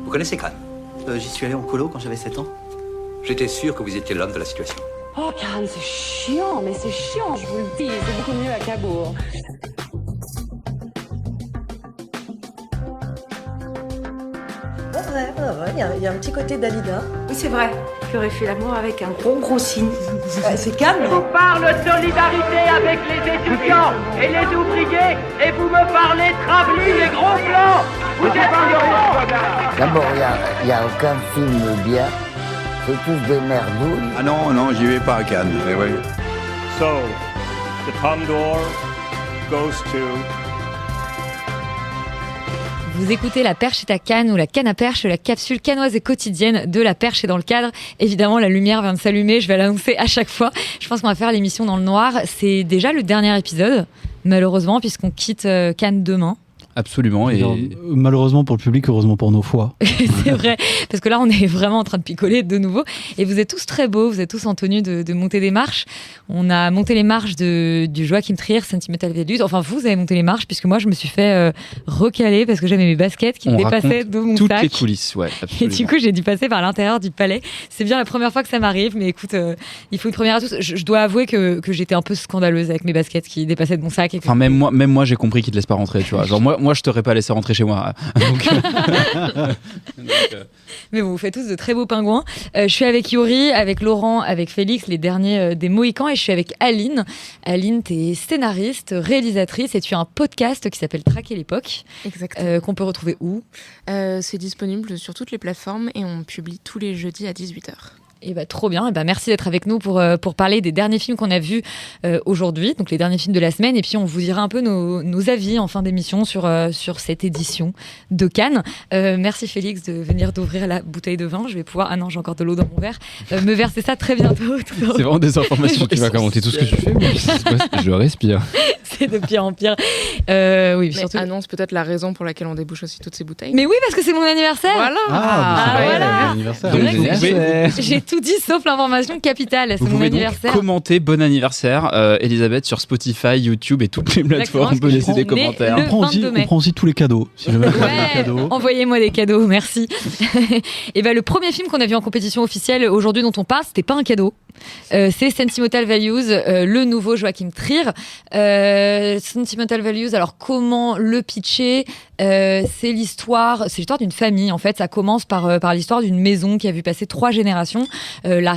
Vous connaissez Cannes? J'y suis allé en colo quand j'avais 7 ans. J'étais sûr que vous étiez l'homme de la situation. Oh, Cannes, c'est chiant, mais c'est chiant, je vous le dis. C'est beaucoup mieux à Cabourg. Ouais, il y a un petit côté Dalida. Oui, c'est vrai. J'aurais fait l'amour avec un gros signe. C'est calme. Je vous parle de solidarité avec les étudiants et les ouvriers, et vous me parlez travelling et gros plans. Vous êtes ignorants. D'abord, il n'y a aucun film bien. C'est tous des merdouilles. Ah non, j'y vais pas à Cannes. Mais ouais. So, the Palme d'Or goes to... Vous écoutez La Perche est à Cannes ou La Canne à Perche, la capsule cannoise et quotidienne de La Perche est dans le cadre. Évidemment, la lumière vient de s'allumer, je vais l'annoncer à chaque fois. Je pense qu'on va faire l'émission dans le noir. C'est déjà le dernier épisode, malheureusement, puisqu'on quitte Cannes demain. Absolument. Et malheureusement pour le public, heureusement pour nos foies. C'est vrai, parce que là, on est vraiment en train de picoler de nouveau. Et vous êtes tous très beaux, vous êtes tous en tenue de monter des marches. On a monté les marches du Joachim Trier, Sentimental Values. Enfin, vous avez monté les marches, puisque moi, je me suis fait recaler parce que j'avais mes baskets qui dépassaient de mon toutes sac. Les coulisses, ouais, absolument. Et du coup, j'ai dû passer par l'intérieur du palais. C'est bien la première fois que ça m'arrive, mais écoute, il faut une première à tous. Je dois avouer que j'étais un peu scandaleuse avec mes baskets qui dépassaient de mon sac. Enfin, même moi, j'ai compris qu'ils te laissent pas rentrer, tu vois. Genre, moi, je t'aurais pas laissé rentrer chez moi. Mais bon, vous faites tous de très beaux pingouins. Je suis avec Yuri, avec Laurent, avec Félix, les derniers des Mohicans, et je suis avec Aline. Aline, t'es scénariste, réalisatrice, et tu as un podcast qui s'appelle Traquer l'époque. Exactement. Qu'on peut retrouver où? C'est disponible sur toutes les plateformes et on publie tous les jeudis à 18h. Et bah, trop bien. Et bah, merci d'être avec nous pour parler des derniers films qu'on a vus aujourd'hui, donc les derniers films de la semaine. Et puis on vous dira un peu nos avis en fin d'émission sur cette édition de Cannes. Merci Félix de venir d'ouvrir la bouteille de vin. Je vais pouvoir, non, j'ai encore de l'eau dans mon verre, me verser ça très bientôt. C'est vraiment des informations. Tu vas commenter tout ce que tu fais. Je respire. C'est de pire en pire. Oui, mais surtout. Annonce peut-être la raison pour laquelle on débouche aussi toutes ces bouteilles. Mais oui, parce que c'est mon anniversaire. Voilà. Voilà. Anniversaire. Donc, J'ai tout dit sauf l'information capitale. Vous C'est mon pouvez donc anniversaire. commenter bon anniversaire, Elisabeth, sur Spotify, YouTube et toutes les plateformes. On peut laisser des commentaires. Le On prend aussi tous les cadeaux. Si jamais vous avez des cadeaux. Envoyez-moi des cadeaux, merci. Et ben, le premier film qu'on a vu en compétition officielle aujourd'hui dont on parle, c'était pas un cadeau. C'est Sentimental Values, le nouveau Joachim Trier. Sentimental Values, alors comment le pitcher? C'est l'histoire d'une famille. En fait, ça commence par l'histoire d'une maison qui a vu passer 3 générations. La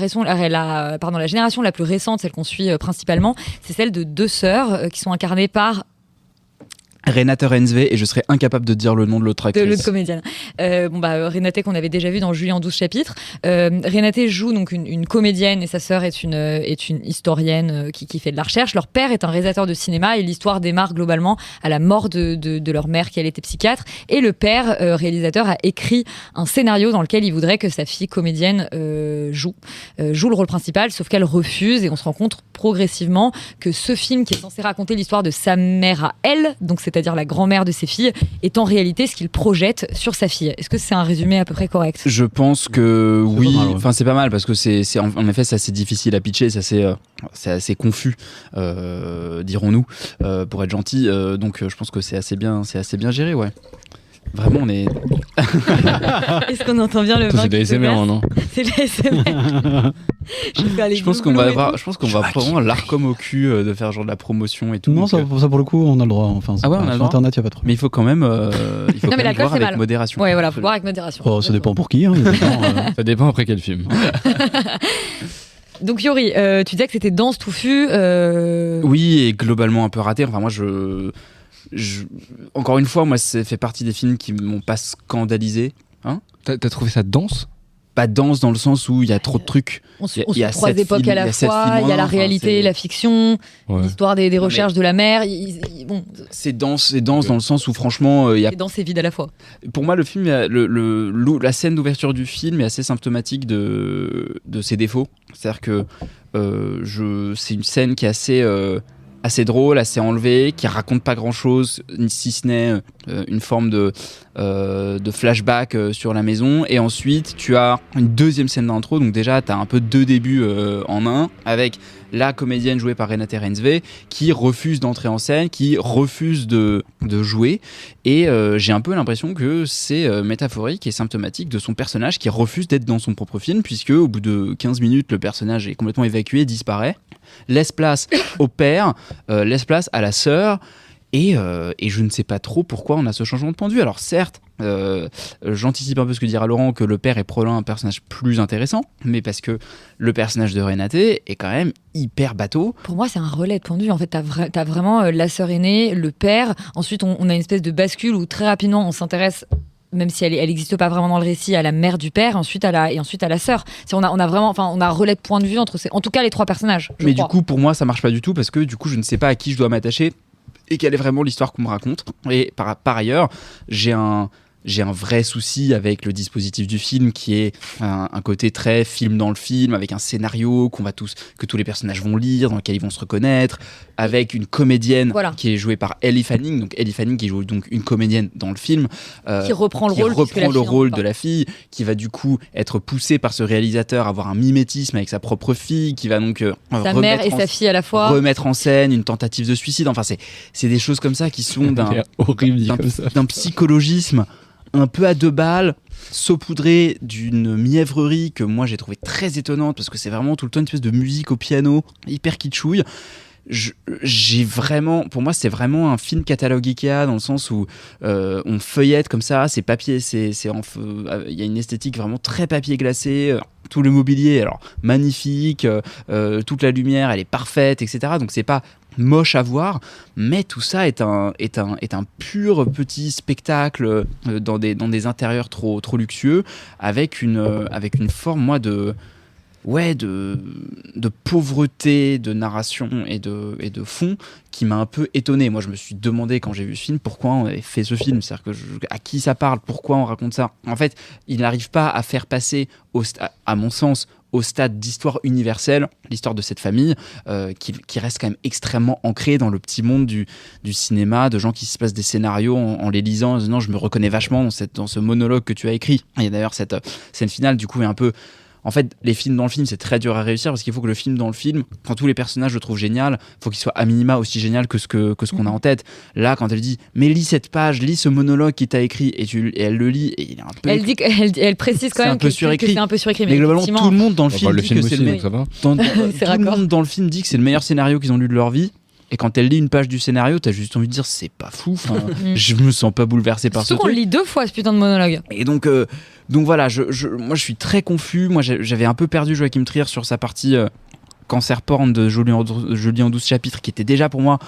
génération la plus récente, celle qu'on suit principalement, c'est celle de 2 sœurs qui sont incarnées par Renate Reinsve, et je serais incapable de dire le nom de l'autre actrice. De l'autre comédienne. Renate qu'on avait déjà vu dans Julie en 12 chapitres. Renate joue donc une comédienne et sa sœur est une historienne qui fait de la recherche. Leur père est un réalisateur de cinéma et l'histoire démarre globalement à la mort de leur mère qui elle était psychiatre. Et le père, réalisateur, a écrit un scénario dans lequel il voudrait que sa fille comédienne joue le rôle principal, sauf qu'elle refuse et on se rend compte progressivement que ce film qui est censé raconter l'histoire de sa mère à elle, donc c'est-à-dire la grand-mère de ses filles, est en réalité ce qu'il projette sur sa fille. Est-ce que c'est un résumé à peu près correct? Je pense que oui. Pas mal, ouais. Enfin, c'est pas mal parce que c'est en effet c'est assez difficile à pitcher, c'est assez confus, dirons-nous, pour être gentil. Donc, je pense que c'est assez bien géré, ouais. Vraiment, on est. Est-ce qu'on entend bien le vin? C'est de l'ASMR, non? C'est de l'ASMR. Je pense qu'on va vraiment l'ARCOM au cul de faire genre de la promotion et tout. Non, ça pour le coup, on a le droit. Enfin, ah ouais, on a le sur droit. Internet, il n'y a pas de problème. Mais il faut quand même, l'alcool, boire avec modération. Ouais, voilà, faut boire avec modération. Oh, ça dépend pour qui. Hein, Ça dépend après quel film. Donc Yuri, tu disais que c'était dense, touffu. Oui, et globalement un peu raté. Enfin, moi, encore une fois, moi, ça fait partie des films qui m'ont pas scandalisé. Hein? T'as trouvé ça dense? Pas dense dans le sens où il y a trop de trucs. On suit 3 époques à la fois, il y a la réalité, la fiction, l'histoire des recherches de la mer. Bon. C'est dense dans le sens où franchement... C'est dense et vide à la fois. Pour moi, le film, la scène d'ouverture du film est assez symptomatique de ses défauts. C'est-à-dire que c'est une scène qui est assez drôle, assez enlevé, qui raconte pas grand chose, si ce n'est une forme de flashback sur la maison. Et ensuite, tu as une deuxième scène d'intro, donc déjà, tu as un peu 2 débuts en un, avec la comédienne jouée par Renate Reinsve, qui refuse d'entrer en scène, qui refuse de de jouer, et j'ai un peu l'impression que c'est métaphorique et symptomatique de son personnage qui refuse d'être dans son propre film, puisque au bout de 15 minutes le personnage est complètement évacué, disparaît, laisse place au père, laisse place à la sœur, et je ne sais pas trop pourquoi on a ce changement de point de vue. Alors certes, j'anticipe un peu ce que dira Laurent, que le père est probablement un personnage plus intéressant, mais parce que le personnage de Renaté est quand même hyper bateau. Pour moi, c'est un relais de point de vue. En fait, t'as vraiment la sœur aînée, le père. Ensuite, on a une espèce de bascule où très rapidement, on s'intéresse, même si elle n'existe pas vraiment dans le récit, à la mère du père, ensuite à la sœur. On a vraiment, on a un relais de point de vue entre en tout cas les trois personnages. Mais du coup, pour moi, ça marche pas du tout, parce que du coup, je ne sais pas à qui je dois m'attacher et quelle est vraiment l'histoire qu'on me raconte. Et par ailleurs, j'ai un vrai souci avec le dispositif du film, qui est un côté très film dans le film, avec un scénario que tous les personnages vont lire, dans lequel ils vont se reconnaître, avec une comédienne qui est jouée par Ellie Fanning, donc Ellie Fanning qui joue donc une comédienne dans le film, qui reprend le rôle de la fille, qui va du coup être poussée par ce réalisateur à avoir un mimétisme avec sa propre fille, qui va donc sa mère et sa fille à la fois, remettre en scène une tentative de suicide. Enfin, c'est des choses comme ça qui sont d'un psychologisme un peu à deux balles, saupoudré d'une mièvrerie que moi j'ai trouvé très étonnante, parce que c'est vraiment tout le temps une espèce de musique au piano hyper kitschouille. Pour moi c'est vraiment un film catalogue Ikea, dans le sens où on feuillette comme ça, c'est papier, il y a une esthétique vraiment très papier glacé, tout le mobilier alors magnifique, toute la lumière elle est parfaite, etc. Donc c'est pas moche à voir, mais tout ça est un pur petit spectacle dans des intérieurs trop luxueux, avec une forme, moi, de pauvreté de narration et de fond, qui m'a un peu étonné. Moi, je me suis demandé, quand j'ai vu ce film, pourquoi on avait fait ce film. C'est-à-dire à qui ça parle, pourquoi on raconte ça. En fait, il n'arrive pas à faire passer, à mon sens, au stade d'histoire universelle, l'histoire de cette famille, qui reste quand même extrêmement ancrée dans le petit monde du cinéma, de gens qui se passent des scénarios en les lisant, en disant, je me reconnais vachement dans ce monologue que tu as écrit. Et d'ailleurs, cette scène finale, du coup, est un peu... En fait, les films dans le film, c'est très dur à réussir, parce qu'il faut que le film dans le film, quand tous les personnages le trouvent génial, il faut qu'il soit à minima aussi génial que ce qu'on a en tête. Là, quand elle dit, mais lis cette page, lis ce monologue qui t'a écrit, et elle le lit, et il est un peu... Elle précise quand même que c'est un peu surécrit. Mais globalement, tout le monde dans le film dit que c'est le meilleur. Tout le monde dans le film dit que c'est le meilleur scénario qu'ils ont lu de leur vie. Et quand elle lit une page du scénario, t'as juste envie de dire c'est pas fou, je me sens pas bouleversé par ce truc. Surtout qu'on lit 2 fois ce putain de monologue. Et donc voilà, moi je suis très confus. Moi j'avais un peu perdu Joachim Trier sur sa partie cancer porn de Jolie en 12 chapitres, qui était déjà pour moi...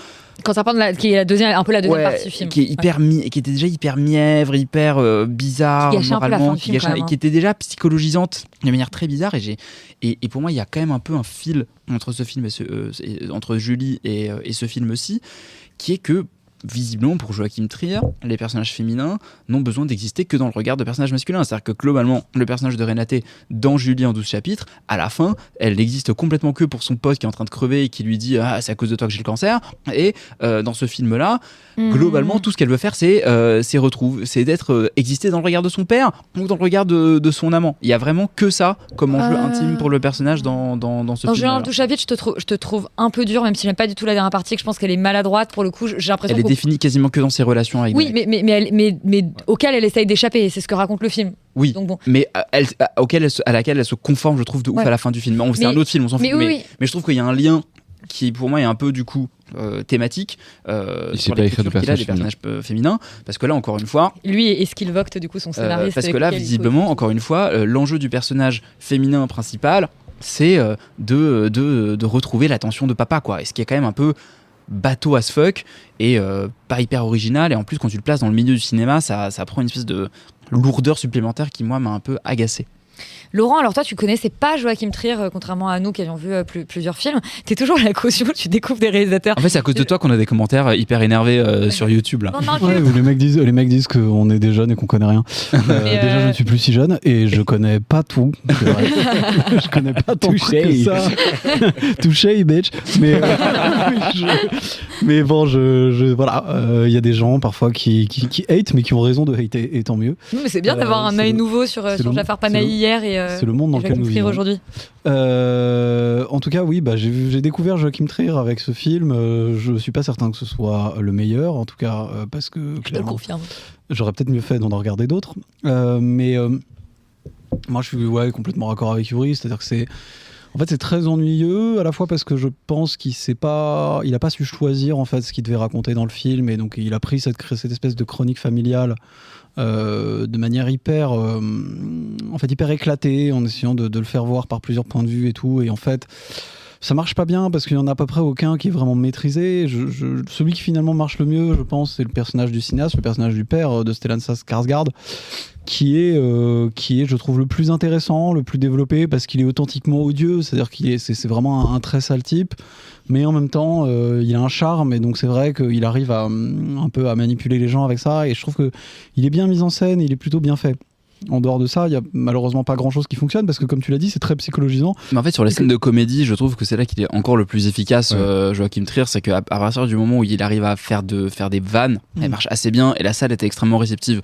Cancer porn, qui est la deuxième partie du film. Qui était déjà hyper mièvre, hyper bizarre, moralement, qui était déjà psychologisante de manière très bizarre. Et pour moi, il y a quand même un peu un fil entre ce film entre Julie et ce film-ci, qui est que, visiblement, pour Joachim Trier, les personnages féminins n'ont besoin d'exister que dans le regard de personnages masculins. C'est-à-dire que globalement, le personnage de Renaté dans Julie en 12 chapitres, à la fin, elle n'existe complètement que pour son pote qui est en train de crever et qui lui dit « Ah, c'est à cause de toi que j'ai le cancer ». Et dans ce film-là, globalement, tout ce qu'elle veut faire, c'est exister dans le regard de son père ou dans le regard de son amant. Il y a vraiment que ça comme enjeu intime pour le personnage dans ce film. Dans Julie en 12 chapitres, je te trouve un peu dur, même si j'aime pas du tout la dernière partie, que je pense qu'elle est maladroite. Pour le coup, j'ai l'impression elle est définie quasiment que dans ses relations avec... Oui, mais auquel elle essaye d'échapper, c'est ce que raconte le film. Oui, donc bon. Mais à laquelle elle se conforme, je trouve, de ouf à la fin du film. C'est un autre film, on s'en fout. Mais je trouve qu'il y a un lien qui, pour moi, est un peu, du coup, thématique sur l'écriture qu'il a des personnages féminins. Parce que là, encore une fois... Lui, est-ce qu'il vote, du coup, son scénariste parce que là, visiblement, encore une fois, l'enjeu du personnage féminin principal, c'est de retrouver l'attention de papa, quoi. Et ce qui est quand même un peu bateau as fuck et pas hyper original, et en plus quand tu le places dans le milieu du cinéma, ça prend une espèce de lourdeur supplémentaire qui, moi, m'a un peu agacé. Laurent, alors toi, tu connaissais pas Joachim Trier, contrairement à nous qui avions vu plusieurs films. T'es toujours la caution, tu découvres des réalisateurs. En fait, c'est à cause de toi qu'on a des commentaires hyper éners sur YouTube là. Où les mecs disent qu'on est des jeunes et qu'on connaît rien. Déjà, je ne suis plus si jeune et je connais pas tout. Je connais pas tant que ça. Touché, bitch. Mais bon, voilà, il y a des gens parfois qui hate, mais qui ont raison de hater, et tant mieux. Mais c'est bien d'avoir un œil nouveau sur Jafar Panahi hier et et c'est le monde dans lequel Joachim nous Trier vivons. aujourd'hui. En tout cas, oui, j'ai découvert Joachim Trier avec ce film. Je suis pas certain que ce soit le meilleur, en tout cas, parce que Je te le confirme. j'aurais peut-être mieux fait d'en regarder d'autres. Mais moi, je suis complètement raccord avec Yuri, c'est-à-dire que c'est très ennuyeux, à la fois parce que je pense qu'il a pas su choisir en fait ce qu'il devait raconter dans le film, et donc il a pris cette espèce de chronique familiale de manière hyper éclatée, en essayant de le faire voir par plusieurs points de vue et tout, et en fait ça marche pas bien parce qu'il y en a à peu près aucun qui est vraiment maîtrisé. Celui qui finalement marche le mieux, je pense, c'est le personnage du cinéaste, le personnage du père de Stellan Skarsgård, qui est, je trouve, le plus intéressant, le plus développé, parce qu'il est authentiquement odieux, c'est-à-dire c'est vraiment un très sale type, mais en même temps, il a un charme, et donc c'est vrai qu'il arrive un peu à manipuler les gens avec ça, et je trouve qu'il est bien mis en scène, il est plutôt bien fait. En dehors de ça, il y a malheureusement pas grand chose qui fonctionne parce que, comme tu l'as dit, c'est très psychologisant. Mais en fait, sur les scènes de comédie, je trouve que c'est là qu'il est encore le plus efficace, Joachim Trier. C'est qu'à partir du moment où il arrive à faire des vannes, elle marche assez bien, et la salle était extrêmement réceptive.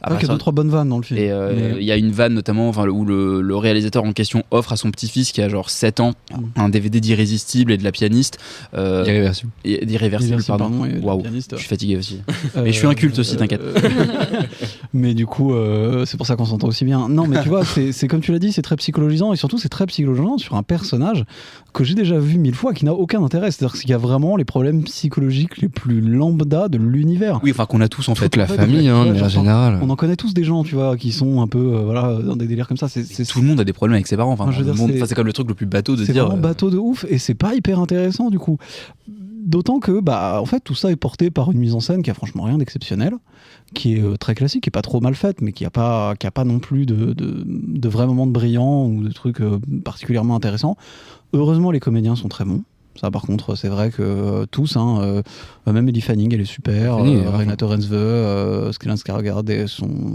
Il y a 2-3 bonnes vannes dans le film. Et il y a une vanne notamment où le réalisateur en question offre à son petit-fils qui a genre 7 ans un DVD d'Irrésistible et de La Pianiste. D'Irréversible, pardon. Waouh, je suis fatigué aussi. Mais je suis un culte aussi, t'inquiète. Mais du coup, c'est pour ça qu'on s'entend aussi bien. Non, mais tu vois, c'est comme tu l'as dit, c'est très psychologisant, et surtout c'est très psychologisant sur un personnage que j'ai déjà vu 1000 fois, qui n'a aucun intérêt. C'est-à-dire qu'il y a vraiment les problèmes psychologiques les plus lambda de l'univers. Oui, enfin qu'on a tous en fait. Toute la famille, de manière générale. On en connaît tous des gens, tu vois, qui sont un peu dans des délires comme ça. Tout le monde a des problèmes avec ses parents. Enfin, c'est comme le truc le plus bateau de dire. C'est vraiment bateau de ouf, et c'est pas hyper intéressant du coup. D'autant que, en fait, tout ça est porté par une mise en scène qui a franchement rien d'exceptionnel, qui est très classique, qui est pas trop mal faite, mais qui a pas non plus de vrais moments de brillants ou de trucs particulièrement intéressants. Heureusement, les comédiens sont très bons. Ça, par contre, c'est vrai que tous, même Ellie Fanning, elle est super, Renate Reinsve, Stellan Skarsgård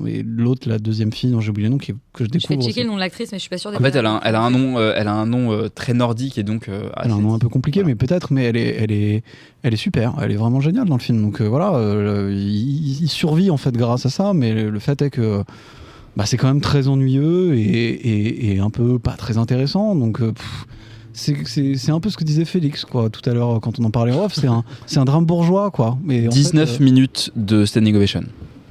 et l'autre, la deuxième fille dont j'ai oublié le nom, que je découvre. Je vais checker le nom de l'actrice, mais je suis pas sûre. En fait, elle a un nom très nordique, et donc. Elle a un nom un peu compliqué, mais peut-être, mais elle est super, elle est vraiment géniale dans le film. Donc voilà, il survit en fait grâce à ça, mais le fait est que c'est quand même très ennuyeux et un peu pas très intéressant. Donc. C'est un peu ce que disait Félix tout à l'heure quand on en parlait off, c'est un drame bourgeois quoi. Mais 19 minutes de standing ovation.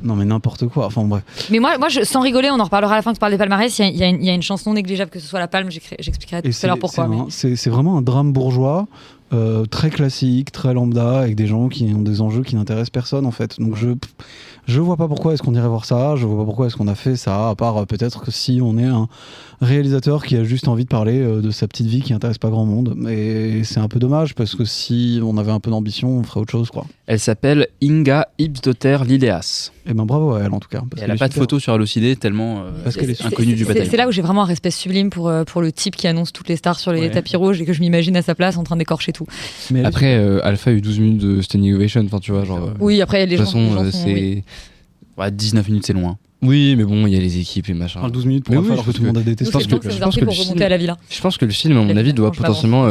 Non mais n'importe quoi, enfin bref. Mais moi sans rigoler, on en reparlera à la fin, tu parles des palmarès, il y a une chance non négligeable que ce soit la Palme, j'expliquerai tout à l'heure pourquoi. C'est vraiment un drame bourgeois, très classique, très lambda, avec des gens qui ont des enjeux qui n'intéressent personne en fait. Donc je vois pas pourquoi est-ce qu'on irait voir ça, je vois pas pourquoi est-ce qu'on a fait ça, à part peut-être que si on est un réalisateur qui a juste envie de parler de sa petite vie qui intéresse pas grand monde. Mais c'est un peu dommage, parce que si on avait un peu d'ambition, on ferait autre chose quoi. Elle s'appelle Inga Ibsdotter Lilleas. Et bravo à elle en tout cas. Elle a pas de photo sur Allociné tellement parce qu'elle est inconnue du bataillon. C'est là où j'ai vraiment un respect sublime pour le type qui annonce toutes les stars sur les tapis rouges, et que je m'imagine à sa place en train d'écorcher tout. Mais après, Alpha a eu 12 minutes de standing ovation, enfin tu vois, genre. Oui, après les gens. De toute façon, c'est. 19 minutes, c'est loin. Oui, mais bon, il y a les équipes et machin. 12 minutes pour alors que tout le monde a détesté. Je pense que le film, à mon avis, doit potentiellement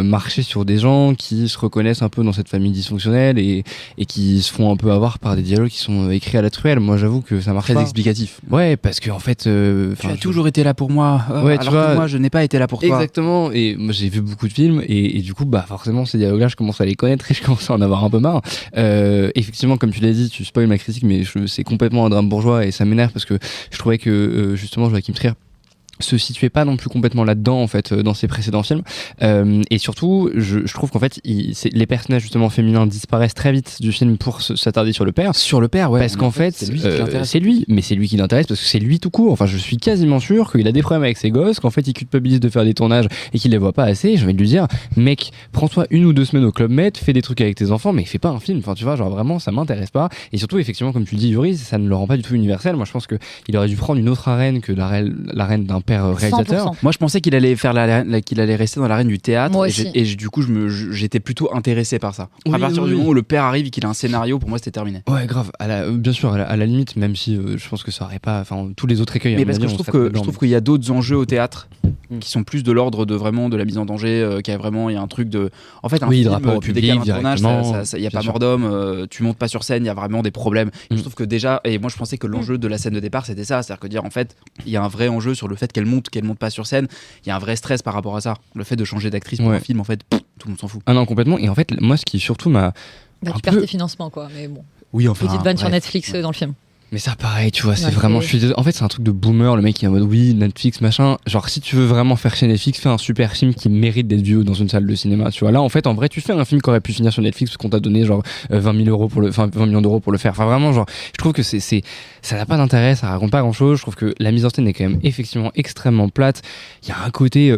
marcher sur des gens qui se reconnaissent un peu dans cette famille dysfonctionnelle et qui se font un peu avoir par des dialogues qui sont écrits à la truelle. Moi, j'avoue que ça marche pas. Très explicatif. Ouais, parce que en fait, tu as toujours été là pour moi. Ouais, alors que moi, je n'ai pas été là pour toi. Exactement. Et moi, j'ai vu beaucoup de films et du coup, forcément, ces dialogues-là, je commence à les connaître et je commence à en avoir un peu marre. Effectivement, comme tu l'as dit, tu spoil ma critique, mais c'est complètement un drame bourgeois et ça m'énerve parce que je trouvais que justement Joachim Trier se situait pas non plus complètement là-dedans en fait dans ses précédents films et surtout je trouve qu'en fait les personnages justement féminins disparaissent très vite du film pour s'attarder sur le père ouais, parce qu'en fait c'est lui mais c'est lui qui l'intéresse parce que c'est lui tout court. Enfin je suis quasiment sûr qu'il a des problèmes avec ses gosses, qu'en fait il culpabilise de faire des tournages et qu'il les voit pas assez. J'ai envie de lui dire mec, prends-toi 1 ou 2 semaines au Club Med, fais des trucs avec tes enfants, mais fais pas un film. Enfin tu vois, genre vraiment ça m'intéresse pas. Et surtout effectivement comme tu dis Yuri, ça ne le rend pas du tout universel. Moi je pense que il aurait dû prendre une autre arène que l'arène d'un père réalisateur. 100%. Moi je pensais qu'il allait qu'il allait rester dans l'arène du théâtre. Moi aussi. Et du coup j'étais plutôt intéressé par ça. À partir du moment où le père arrive et qu'il a un scénario, pour moi c'était terminé. Ouais grave, bien sûr à la limite, même si je pense que ça aurait pas, enfin tous les autres écueils. Mais parce que je trouve qu'il y a d'autres enjeux au théâtre qui sont plus de l'ordre de vraiment de la mise en danger, qui a vraiment, il y a un truc de, en fait, un Oui, de film, rapport au tu public, décales un tournage, directement, il y a bien pas sûr. mort d'homme, tu montes pas sur scène, il y a vraiment des problèmes. Et je trouve que déjà, et moi je pensais que l'enjeu de la scène de départ c'était ça, c'est-à-dire que dire en fait, il y a un vrai enjeu sur le fait qu'elle monte pas sur scène, il y a un vrai stress par rapport à ça, le fait de changer d'actrice pour un film, en fait, tout le monde s'en fout. Ah non, complètement. Et en fait, moi, ce qui surtout m'a. Bah, un tu perds peu- tes financements, quoi. Mais bon. Oui, enfin. Petite vanne sur bref. Netflix dans le film. Mais ça, pareil, tu vois, c'est Ouais, vraiment. c'est- Je suis désolé. En fait, c'est un truc de boomer, le mec qui est en mode oui, Netflix, machin. Genre, si tu veux vraiment faire chez Netflix, fais un super film qui mérite d'être vu dans une salle de cinéma. Tu vois, là, en fait, en vrai, tu fais un film qui aurait pu finir sur Netflix parce qu'on t'a donné genre 20 millions d'euros pour le faire. Enfin, vraiment, genre, je trouve que ça n'a pas d'intérêt, ça raconte pas grand chose. Je trouve que la mise en scène est quand même effectivement extrêmement plate. Il y a un côté.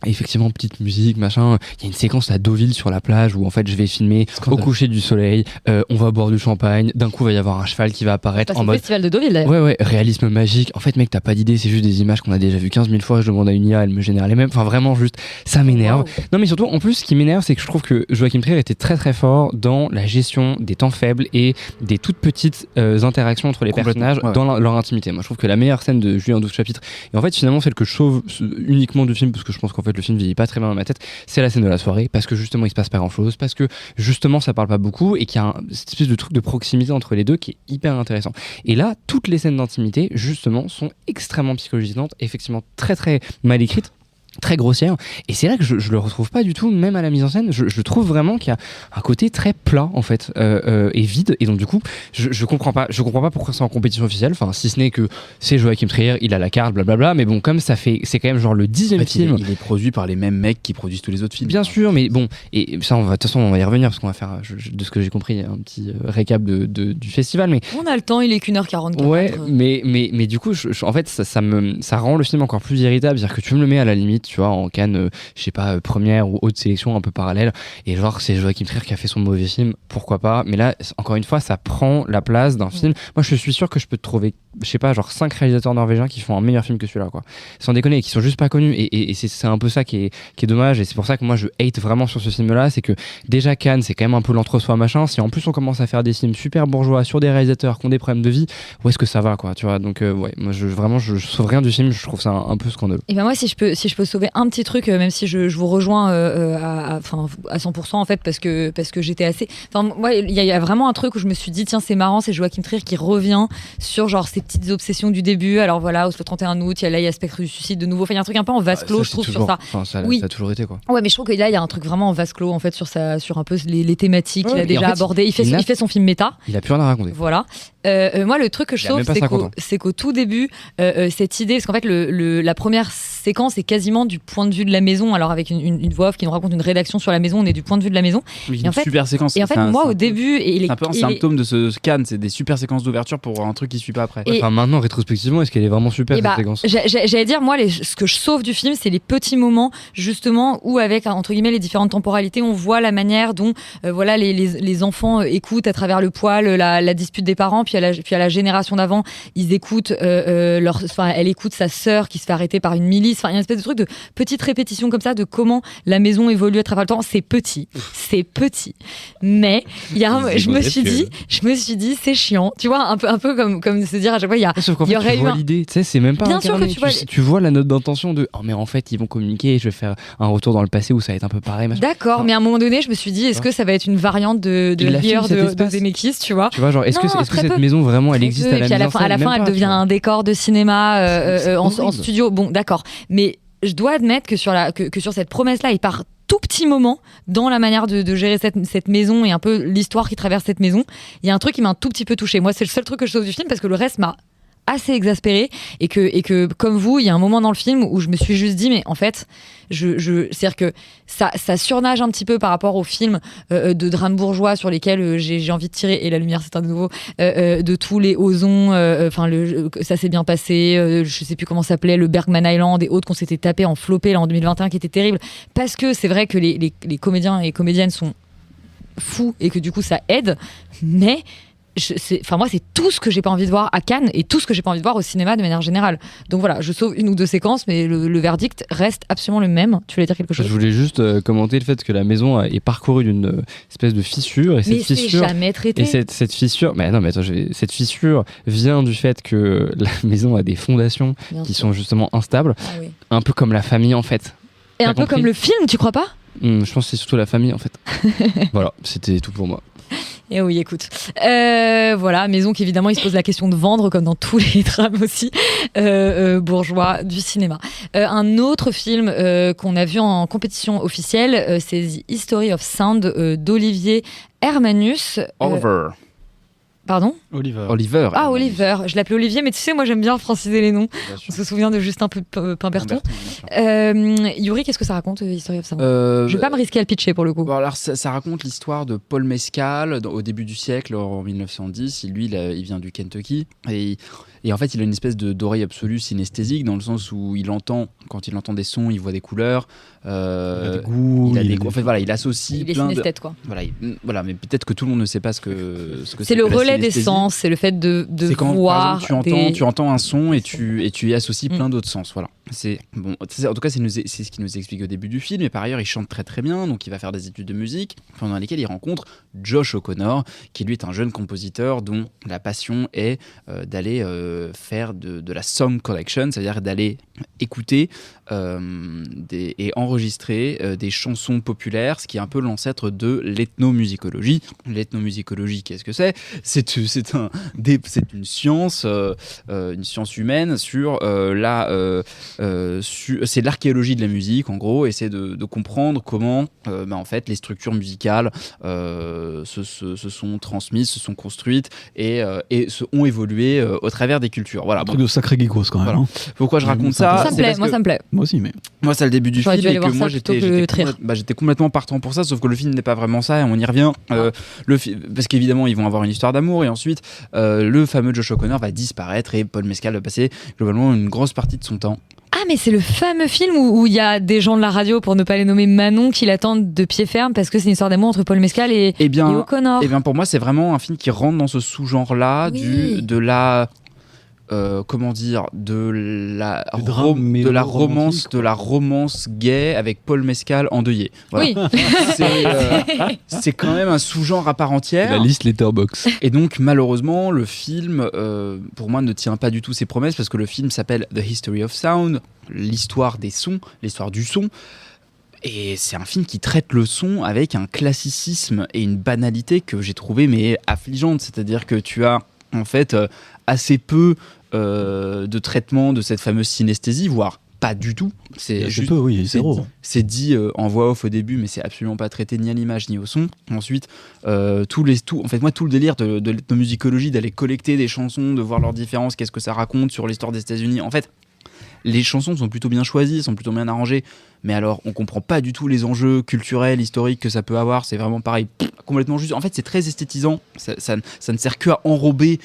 Effectivement, petite musique, machin. Il y a une séquence à Deauville sur la plage où en fait je vais filmer au coucher du soleil. On va boire du champagne. D'un coup, il va y avoir un cheval qui va apparaître Bah, en c'est le mode. festival de Deauville d'ailleurs. Ouais, réalisme magique. En fait, mec, t'as pas d'idée, c'est juste des images qu'on a déjà vues 15 000 fois. Je demande à une IA, elle me génère les mêmes. Enfin, vraiment, juste, ça m'énerve. Wow. Non, mais surtout, en plus, ce qui m'énerve, c'est que je trouve que Joachim Trier était très très fort dans la gestion des temps faibles et des toutes petites interactions entre les personnages dans leur intimité. Moi, je trouve que la meilleure scène de Julie en 12 chapitres, et en fait, finalement, celle que je sauve uniquement du film, parce que je pense qu'en fait, le film vieillit pas très bien dans ma tête, c'est la scène de la soirée, parce que justement il se passe pas grand chose, parce que justement ça parle pas beaucoup et qu'il y a cette espèce de truc de proximité entre les deux qui est hyper intéressant. Et là, toutes les scènes d'intimité justement sont extrêmement psychologisantes, effectivement très très mal écrites, très grossière, et c'est là que je le retrouve pas du tout, même à la mise en scène. Je trouve vraiment qu'il y a un côté très plat en fait, et vide, et donc du coup je comprends pas pourquoi c'est en compétition officielle, enfin si ce n'est que c'est Joachim Trier, il a la carte, blablabla, mais bon, comme c'est quand même genre le 10e film. Il est produit par les mêmes mecs qui produisent tous les autres films. Bien sûr, mais bon, et ça de toute façon on va y revenir parce qu'on va faire, de ce que j'ai compris, un petit récap du festival, mais On a le temps, il est qu'1h44. ouais, mais du coup, en fait, ça rend le film encore plus irritable. C'est-à-dire que tu me le mets à la limite, tu vois, en Cannes, je sais pas, première ou haute sélection un peu parallèle, et genre, c'est Joachim Trier qui a fait son mauvais film, pourquoi pas. Mais là, encore une fois, ça prend la place d'un film. Moi, je suis sûr que je peux te trouver, je sais pas, genre 5 réalisateurs norvégiens qui font un meilleur film que celui-là, quoi. Sans déconner, et qui sont juste pas connus. Et c'est un peu ça qui est dommage, et c'est pour ça que moi, je hate vraiment sur ce film-là. C'est que déjà, Cannes, c'est quand même un peu l'entre-soi, machin. Si en plus on commence à faire des films super bourgeois sur des réalisateurs qui ont des problèmes de vie, où est-ce que ça va, quoi, tu vois. Donc ouais, moi je sauve rien du film, je trouve ça un peu scandaleux. Et ben moi, si je peux sauver un petit truc, même si je vous rejoins à 100% en fait, parce que j'étais assez. Enfin, moi, il y a vraiment un truc où je me suis dit tiens, c'est marrant, c'est Joachim Trier qui revient sur genre ses petites obsessions du début. Alors voilà, le 31 août, il y a Spectre du suicide de nouveau. Enfin, il y a un truc un peu en vase clos, je trouve, sur ça. Enfin, ça Oui. a toujours été, quoi. Ouais, mais je trouve que là, il y a un truc vraiment en vase clos en fait sur un peu les thématiques qu'il a et déjà en fait, abordées. Il fait son film méta. Il a plus rien à raconter. Voilà. Moi, le truc que je Il a sauve, même pas 50 ans. c'est qu'au tout début, cette idée, parce qu'en fait, la première séquence est quasiment du point de vue de la maison, alors avec une voix off qui nous raconte une rédaction sur la maison, on est du point de vue de la maison. Oui, Et en fait, super séquence. Et en fait, moi, au début, c'est un peu un symptôme de ce Cannes, c'est des super séquences d'ouverture pour un truc qui suit pas après. Et- Enfin, maintenant, rétrospectivement, est-ce qu'elle est vraiment super, Et cette séquence? j'allais dire, moi, ce que je sauve du film, c'est les petits moments, justement, où avec, entre guillemets, les différentes temporalités, on voit la manière dont voilà, les enfants écoutent à travers le poil la dispute des parents, puis à la génération d'avant, ils écoutent, elle écoute sa sœur qui se fait arrêter par une milice. Enfin, il y a une espèce de truc de petite répétition comme ça, de comment la maison évolue à travers le temps. C'est petit. Mais je me suis dit, c'est chiant. Tu vois, un peu comme de se dire à chaque fois, Sauf qu'en fait, tu vois l'idée, tu sais, c'est même pas Bien sûr incarné. que tu vois Tu vois la note d'intention de oh, mais en fait, ils vont communiquer, je vais faire un retour dans le passé où ça va être un peu pareil. Machin. D'accord, mais à un moment donné, je me suis dit, est-ce que ça va être une variante de Il a Lier filmé cet de espace. Zemeckis, tu vois? Tu vois, genre, est-ce que très cette peu. maison vraiment, elle Très existe peu. à la Et puis mise en scène? à la fin, Même elle pas, devient tu vois. un décor de cinéma en horrible. studio. Bon, d'accord. Mais je dois admettre que sur cette promesse-là, il part tout petit moment dans la manière de gérer cette maison et un peu l'histoire qui traverse cette maison. Il y a un truc qui m'a un tout petit peu touché. Moi, c'est le seul truc que je sauve du film parce que le reste m'a assez exaspéré et que comme vous, il y a un moment dans le film où je me suis juste dit mais en fait c'est-à-dire que ça surnage un petit peu par rapport aux films de drame bourgeois sur lesquels j'ai envie de tirer, et La Lumière c'est un nouveau, de tous les Ozon, ça s'est bien passé, je sais plus comment ça s'appelait, le Bergman Island et autres qu'on s'était tapé en flopé là en 2021 qui était terrible, parce que c'est vrai que les comédiens et comédiennes sont fous et que du coup ça aide, mais moi c'est tout ce que j'ai pas envie de voir à Cannes et tout ce que j'ai pas envie de voir au cinéma de manière générale. Donc voilà, je sauve une ou deux séquences, mais le verdict reste absolument le même. Tu voulais dire quelque chose? Je voulais juste commenter le fait que la maison est parcourue d'une espèce de fissure, et cette fissure, c'est jamais traité. Et cette fissure, mais non, mais attends, cette fissure vient du fait que la maison a des fondations qui sont justement instables. Ah oui. un peu comme la famille en fait. Et T'as un peu compris comme le film, tu crois pas? Je pense que c'est surtout la famille en fait. Voilà, c'était tout pour moi. Et oui, écoute. Voilà, Maison qui évidemment il se pose la question de vendre, comme dans tous les drames aussi bourgeois du cinéma. Un autre film qu'on a vu en compétition officielle, c'est The History of Sound d'Olivier Hermanus. Oliver. Pardon ? Oliver. Ah, Oliver. Je l'appelais Olivier, mais tu sais, moi j'aime bien franciser les noms. On se souvient de Justin Pimberton. Yuri, qu'est-ce que ça raconte, History of Sound ? Je vais pas me risquer à le pitcher pour le coup. Bon, alors, ça raconte l'histoire de Paul Mescal au début du siècle, en 1910. Il vient du Kentucky. Et en fait, il a une espèce d'oreille absolue synesthésique, dans le sens où quand il entend des sons, il voit des couleurs. Il a des goûts. En fait, voilà, il associe il est plein synesthète, quoi. Voilà, mais peut-être que tout le monde ne sait pas ce que c'est le relais des sens, c'est le fait de c'est quand, voir. par exemple, tu entends un son et tu y associes plein d'autres sens. Voilà. En tout cas, c'est ce qu'il nous explique au début du film. Et par ailleurs, il chante très très bien, donc il va faire des études de musique, pendant lesquelles il rencontre Josh O'Connor, qui lui est un jeune compositeur dont la passion est d'aller faire de la song collection, c'est-à-dire d'aller écouter et enregistrer des chansons populaires, ce qui est un peu l'ancêtre de l'ethnomusicologie. L'ethnomusicologie, qu'est-ce que c'est ? C'est une science humaine sur c'est l'archéologie de la musique, en gros, et c'est de comprendre comment en fait les structures musicales se sont transmises, se sont construites et ont évolué au travers des cultures. Voilà. Un truc de sacré geekos quand même. Voilà. Pourquoi je raconte ça ? Moi ça me plaît. Moi aussi, mais. Moi, c'est le début du J'aurais film dû aller et que voir moi ça plutôt que j'étais complètement partant pour ça, sauf que le film n'est pas vraiment ça et on y revient. Parce qu'évidemment, ils vont avoir une histoire d'amour et ensuite, le fameux Josh O'Connor va disparaître et Paul Mescal va passer globalement une grosse partie de son temps. Ah, mais c'est le fameux film où il y a des gens de la radio, pour ne pas les nommer Manon, qui l'attendent de pied ferme parce que c'est une histoire d'amour entre Paul Mescal et O'Connor. Et bien pour moi, c'est vraiment un film qui rentre dans ce sous-genre-là de la romance gay avec Paul Mescal endeuillé. Voilà. Oui. C'est quand même un sous-genre à part entière. La liste Letterboxd. Et donc malheureusement le film pour moi ne tient pas du tout ses promesses parce que le film s'appelle The History of Sound, l'histoire des sons, l'histoire du son. Et c'est un film qui traite le son avec un classicisme et une banalité que j'ai trouvé affligeante. C'est-à-dire que tu as en fait assez peu de traitement de cette fameuse synesthésie, voire pas du tout. C'est juste peu, oui, zéro. C'est dit en voix off au début, mais c'est absolument pas traité ni à l'image ni au son. Ensuite, tout le délire de l'ethnomusicologie, d'aller collecter des chansons, de voir leurs différences, qu'est-ce que ça raconte sur l'histoire des États-Unis. En fait, les chansons sont plutôt bien choisies, sont plutôt bien arrangées, mais alors on comprend pas du tout les enjeux culturels, historiques que ça peut avoir. C'est vraiment pareil, complètement juste. En fait, c'est très esthétisant. Ça ne sert que à enrober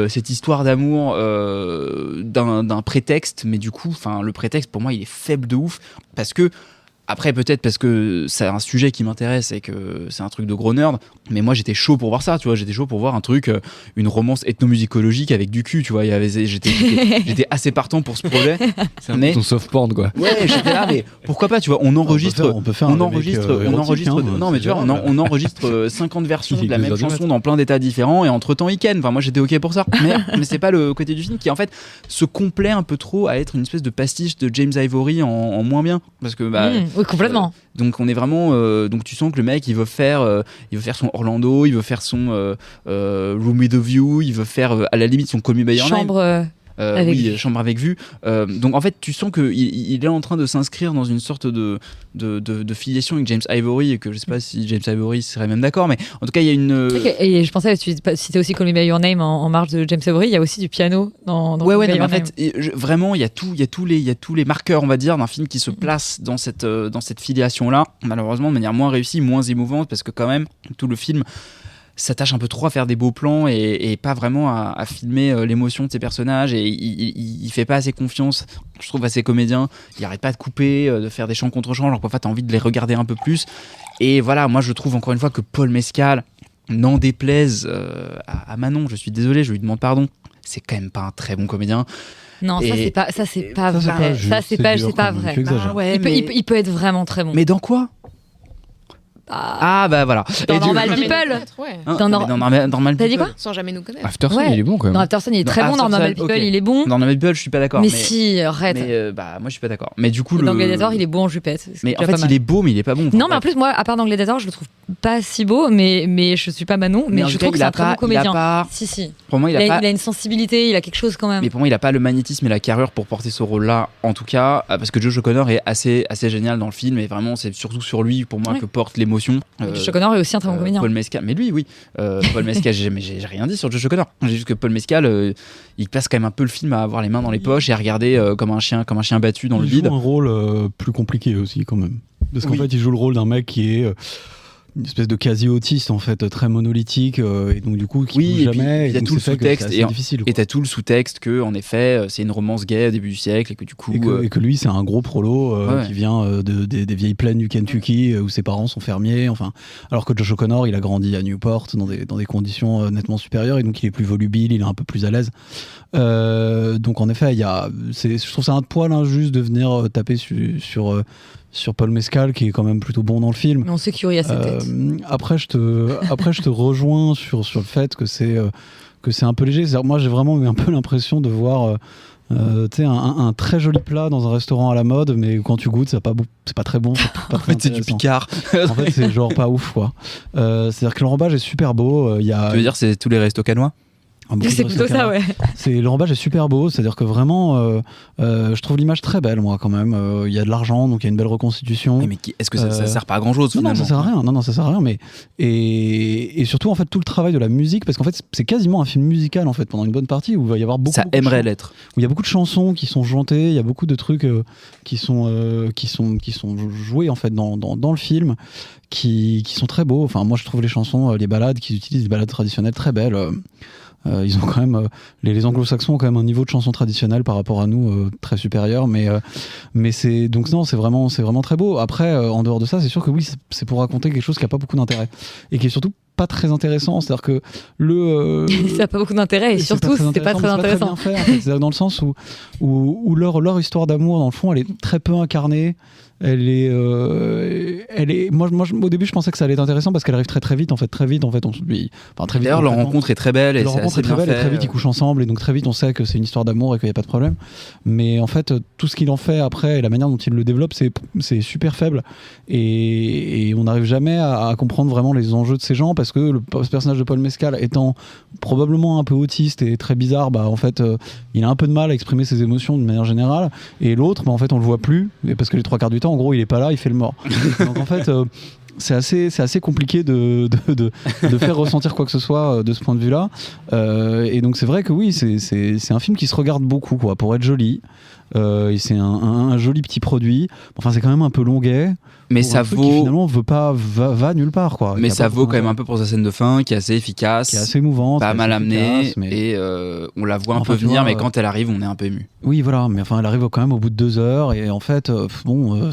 cette histoire d'amour d'un prétexte, mais du coup, le prétexte pour moi il est faible de ouf parce que après peut-être parce que c'est un sujet qui m'intéresse et que c'est un truc de gros nerd, mais moi j'étais chaud pour voir ça, tu vois, j'étais chaud pour voir un truc, une romance ethnomusicologique avec du cul, tu vois, j'étais assez partant pour ce projet. C'est un peu ton soft porn quoi. Ouais, j'étais là, mais pourquoi pas, tu vois, on enregistre, non mais tu vois, on enregistre 50 versions de la même chanson dans plein d'états différents et entre temps ils ken. Enfin moi j'étais ok pour ça, mais c'est pas le côté du film qui en fait se complaît un peu trop à être une espèce de pastiche de James Ivory en moins bien, parce que oui, complètement. Donc on est vraiment donc tu sens que le mec il veut faire son Orlando, il veut faire son Room with a View, il veut faire à la limite son Call Me by Your Name. Chambre avec vue. Donc en fait tu sens qu'il est en train de s'inscrire dans une sorte de filiation avec James Ivory, et que je sais pas si James Ivory serait même d'accord, mais en tout cas il y a une et je pensais, tu citais aussi Call Me by Your Name en marge de James Ivory, il y a aussi du piano dans ouais, Call Me by Your en fait vraiment il y a tous les marqueurs, on va dire, d'un film qui se place dans cette filiation là, malheureusement de manière moins réussie, moins émouvante, parce que quand même tout le film s'attache un peu trop à faire des beaux plans et pas vraiment à filmer l'émotion de ses personnages, et il fait pas assez confiance, je trouve, à ses comédiens. Il arrête pas de couper, de faire des chants contre chants, alors parfois t'as envie de les regarder un peu plus. Et voilà, moi je trouve encore une fois que Paul Mescal, n'en déplaise à Manon, je suis désolé, je lui demande pardon, c'est quand même pas un très bon comédien. Non, et ça c'est pas vrai. Ça c'est pas vrai. Il peut être vraiment très bon. Mais dans quoi ? Ah bah voilà. Dans Normal People. Dans Normal T'as dit People. quoi? Sans jamais nous connaître. Afterson, Ouais. il est bon quand même. Non, Afterson, il est très bon. Dans Normal People, il est bon. Dans Normal People, je suis pas d'accord. Mais si, arrête. Mais moi, je suis pas d'accord. Mais du coup, Dans Gladiator, il est beau en jupette. Mais en fait, il est beau, mais il est pas bon. Non, mais en plus, moi, à part dans Gladiator, je le trouve pas si beau, mais je suis pas Manon. Mais je trouve que c'est un très bon comédien. Si. Pour moi, il a une sensibilité, il a quelque chose quand même. Mais pour moi, il a pas le magnétisme et la carrure pour porter ce rôle-là, en tout cas, parce que Josh O'Connor est assez génial dans le film, et vraiment, c'est surtout sur lui, pour moi, que porte l'émotion. Josh O'Connor est aussi un très bon comédien. Paul Mescal, mais lui, oui. Paul Mescal, j'ai rien dit sur Josh O'Connor. J'ai juste que Paul Mescal, il passe quand même un peu le film à avoir les mains dans les poches et à regarder comme un chien battu dans le vide. Il joue un rôle plus compliqué aussi, quand même. Parce qu'en fait, il joue le rôle d'un mec qui est une espèce de quasi-autiste, en fait, très monolithique, et donc du coup, qui bouge jamais. Il y a tout le sous-texte, et t'as tout le sous-texte que, en effet, c'est une romance gay au début du siècle, et que du coup. Et que lui, c'est un gros prolo qui vient des vieilles plaines du Kentucky, où ses parents sont fermiers, enfin. Alors que Josh O'Connor, il a grandi à Newport, dans des conditions nettement supérieures, et donc il est plus volubile, il est un peu plus à l'aise. Donc en effet, je trouve ça un poil injuste de venir taper sur Paul Mescal, qui est quand même plutôt bon dans le film. Mais on sait qu'il y a sa tête. Après, je te rejoins sur le fait que c'est un peu léger. Moi, j'ai vraiment eu un peu l'impression de voir un très joli plat dans un restaurant à la mode, mais quand tu goûtes, c'est pas très bon. En fait, c'est du Picard. En fait, c'est genre pas ouf, quoi. C'est-à-dire que le rembage est super beau. Tu veux dire, c'est tous les restos canois? C'est plutôt ça, ouais. Le rembage est super beau, c'est-à-dire que vraiment, je trouve l'image très belle, moi, quand même. Il y a de l'argent, donc il y a une belle reconstitution. Mais est-ce que ça sert pas à grand-chose, finalement? Non, ça sert à rien. Non, ça sert à rien. Mais et surtout, en fait, tout le travail de la musique, parce qu'en fait, c'est quasiment un film musical, en fait, pendant une bonne partie, où il va y avoir beaucoup. Ça aimerait l'être. Où il y a beaucoup de chansons qui sont chantées, il y a beaucoup de trucs qui sont joués, en fait, dans le film, qui sont très beaux. Enfin, moi, je trouve les chansons, les ballades qu'ils utilisent, des ballades traditionnelles très belles. Ils ont quand même les anglo-saxons ont quand même un niveau de chanson traditionnelle par rapport à nous très supérieur, mais c'est donc non, c'est vraiment très beau. Après, en dehors de ça, c'est sûr que oui, c'est pour raconter quelque chose qui a pas beaucoup d'intérêt et qui est surtout pas très intéressant. C'est-à-dire que ça a pas beaucoup d'intérêt et surtout c'est pas très intéressant. Fait, en fait. C'est dans le sens où leur histoire d'amour, dans le fond, elle est très peu incarnée. Elle est. Moi, au début, je pensais que ça allait être intéressant parce qu'elle arrive très vite. En fait, très vite, D'ailleurs, leur rencontre est très belle. Leur rencontre est très belle et très vite, ils couchent ensemble et donc très vite, on sait que c'est une histoire d'amour et qu'il n'y a pas de problème. Mais en fait, tout ce qu'il en fait après et la manière dont il le développe, c'est super faible et on n'arrive jamais à comprendre vraiment les enjeux de ces gens parce que le personnage de Paul Mescal étant probablement un peu autiste et très bizarre, en fait, il a un peu de mal à exprimer ses émotions de manière générale. Et l'autre, en fait, on le voit plus parce que les 3/4 du temps, en gros, il est pas là, il fait le mort. Donc en fait, c'est assez compliqué de faire ressentir quoi que ce soit de ce point de vue-là. Et donc c'est vrai que oui, c'est un film qui se regarde beaucoup, quoi, pour être joli. Et c'est un joli petit produit. Enfin, c'est quand même un peu longuet. Mais ça vaut. Qui finalement va nulle part, quoi. Mais ça vaut quand même un peu pour sa scène de fin, qui est assez efficace, qui est assez émouvante, pas mal amenée, efficace, et on la voit un peu venir, mais quand elle arrive, on est un peu ému. Oui, voilà. Mais enfin, elle arrive quand même au bout de 2 heures, et en fait,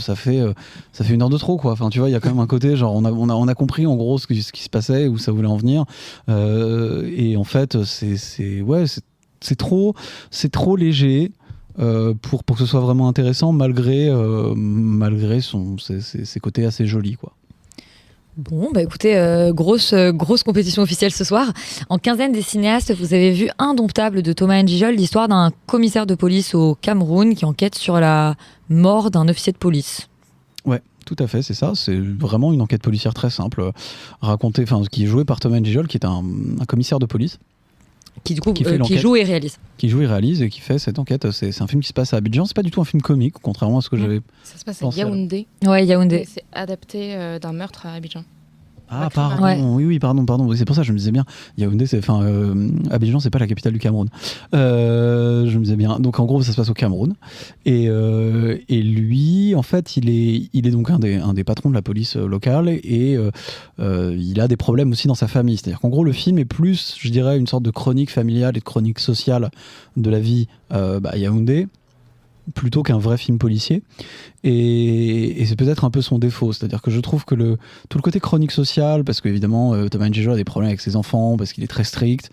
ça fait 1 heure de trop, quoi. Enfin, tu vois, il y a quand même un côté genre on a compris en gros ce qui se passait, où ça voulait en venir, et en fait, c'est trop léger. Pour que ce soit vraiment intéressant malgré ses côtés assez jolis, quoi. Bon, écoutez, grosse compétition officielle ce soir. En quinzaine des cinéastes, vous avez vu Indomptable de Thomas N'Gijol, l'histoire d'un commissaire de police au Cameroun qui enquête sur la mort d'un officier de police. Ouais. Tout à fait, c'est ça. C'est vraiment une enquête policière très simple, qui est jouée par Thomas N'Gijol, qui est un commissaire de police. Qui joue et réalise. Qui joue et réalise et qui fait cette enquête. C'est un film qui se passe à Abidjan. C'est pas du tout un film comique, contrairement à ce que j'avais. Ça se passe à Yaoundé. Ouais, Yaoundé. C'est adapté d'un meurtre à Abidjan. Ah, pardon. Ouais. Oui, pardon. C'est pour ça que je me disais bien. Yaoundé, Abidjan, c'est pas la capitale du Cameroun. Je me disais bien. Donc, en gros, ça se passe au Cameroun. Et lui, en fait, il est donc un des patrons de la police locale et il a des problèmes aussi dans sa famille. C'est-à-dire qu'en gros, le film est plus, je dirais, une sorte de chronique familiale et de chronique sociale de la vie à Yaoundé. plutôt qu'un vrai film policier. Et c'est peut-être un peu son défaut, c'est-à-dire que je trouve que tout le côté chronique social, parce qu'évidemment Thomas Njejol a des problèmes avec ses enfants, parce qu'il est très strict,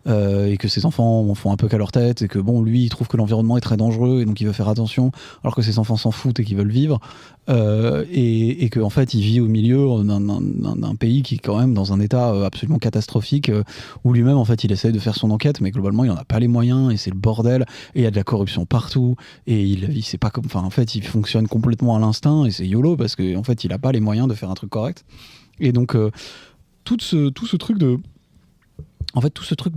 et que ses enfants en font un peu qu'à leur tête, et que bon, lui il trouve que l'environnement est très dangereux, et donc il veut faire attention, alors que ses enfants s'en foutent et qu'ils veulent vivre, et qu'en fait il vit au milieu d'un pays qui est quand même dans un état absolument catastrophique, où lui-même en fait il essaye de faire son enquête, mais globalement il n'en a pas les moyens, et c'est le bordel, et il y a de la corruption partout, et il sait pas comme, enfin en fait il fonctionne complètement à l'instinct, et c'est YOLO parce qu'en fait il a pas les moyens de faire un truc correct. Et donc tout ce truc de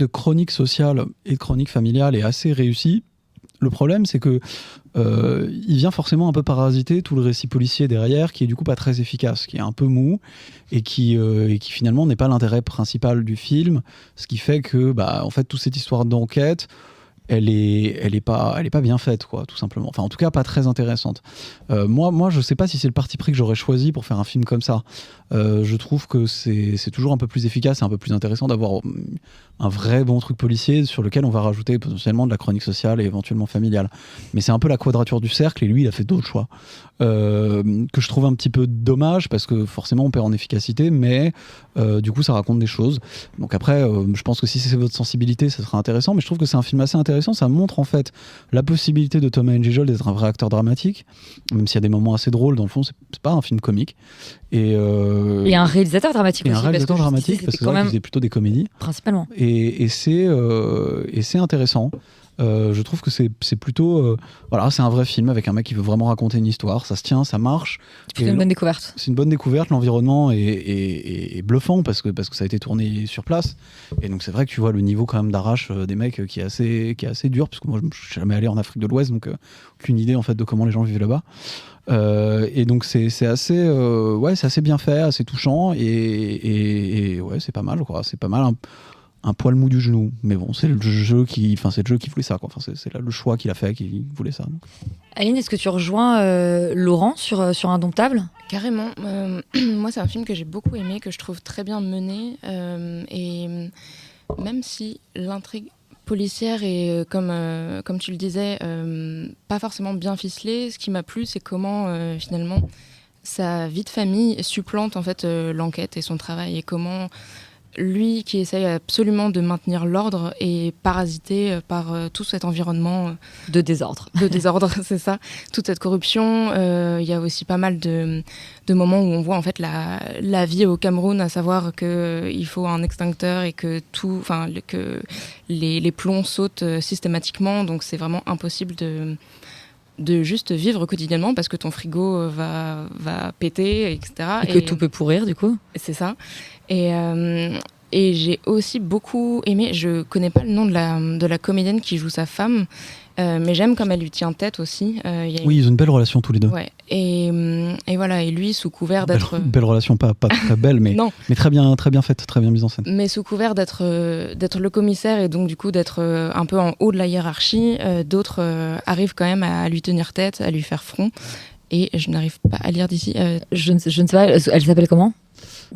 chronique sociale et de chronique familiale est assez réussi. Le problème, c'est que il vient forcément un peu parasiter tout le récit policier derrière, qui est du coup pas très efficace, qui est un peu mou, et qui finalement n'est pas l'intérêt principal du film, ce qui fait que en fait toute cette histoire d'enquête, elle est pas bien faite, quoi, tout simplement. Enfin, en tout cas, pas très intéressante. Moi, je sais pas si c'est le parti pris que j'aurais choisi pour faire un film comme ça. Je trouve que c'est toujours un peu plus efficace et un peu plus intéressant d'avoir un vrai bon truc policier sur lequel on va rajouter potentiellement de la chronique sociale et éventuellement familiale. Mais c'est un peu la quadrature du cercle, et lui, il a fait d'autres choix. Que je trouve un petit peu dommage, parce que forcément, on perd en efficacité, mais du coup, ça raconte des choses. Donc après, je pense que si c'est votre sensibilité, ça sera intéressant, mais je trouve que c'est un film assez intéressant. Ça montre en fait la possibilité de Thomas Njejol d'être un vrai acteur dramatique, même s'il y a des moments assez drôles. Dans le fond, c'est pas un film comique. Et un réalisateur dramatique aussi. Un réalisateur dramatique, parce que c'est vrai qu'il faisait plutôt des comédies. Principalement. Et c'est intéressant. Je trouve que c'est plutôt voilà, c'est un vrai film avec un mec qui veut vraiment raconter une histoire, ça se tient, ça marche. C'est une bonne découverte. C'est une bonne découverte, l'environnement est bluffant parce que ça a été tourné sur place, et donc c'est vrai que tu vois le niveau quand même d'arrache des mecs qui est assez dur, parce que moi je suis jamais allé en Afrique de l'Ouest, donc aucune idée en fait de comment les gens vivent là-bas. Et donc c'est assez bien fait, assez touchant, et ouais, c'est pas mal, quoi. C'est pas mal, un poil mou du genou, mais bon, c'est le jeu qui voulait ça, quoi. Enfin, c'est le choix qu'il a fait, qui voulait ça. Donc. Aline, est-ce que tu rejoins Laurent sur Indomptable ? Carrément. Moi, c'est un film que j'ai beaucoup aimé, que je trouve très bien mené, et même si l'intrigue policière est, comme tu le disais, pas forcément bien ficelée, ce qui m'a plu, c'est comment finalement sa vie de famille supplante en fait l'enquête et son travail, et comment lui, qui essaye absolument de maintenir l'ordre, est parasité par tout cet environnement de désordre. C'est ça. Toute cette corruption. Il y a aussi pas mal de moments où on voit en fait la vie au Cameroun, à savoir qu'il faut un extincteur et que que les plombs sautent systématiquement. Donc c'est vraiment impossible de juste vivre quotidiennement, parce que ton frigo va péter, etc. Et que tout peut pourrir, du coup. C'est ça. Et j'ai aussi beaucoup aimé, je connais pas le nom de la comédienne qui joue sa femme, mais j'aime comme elle lui tient tête aussi. Oui, ils ont une belle relation tous les deux. Ouais. Et voilà, et lui, sous couvert d'être... Belle relation, pas très belle, mais, mais très bien faite, très bien mise en scène. Mais sous couvert d'être le commissaire, et donc du coup d'être un peu en haut de la hiérarchie, d'autres arrivent quand même à lui tenir tête, à lui faire front. Et je n'arrive pas à lire d'ici. Je ne sais pas, elle s'appelle comment ?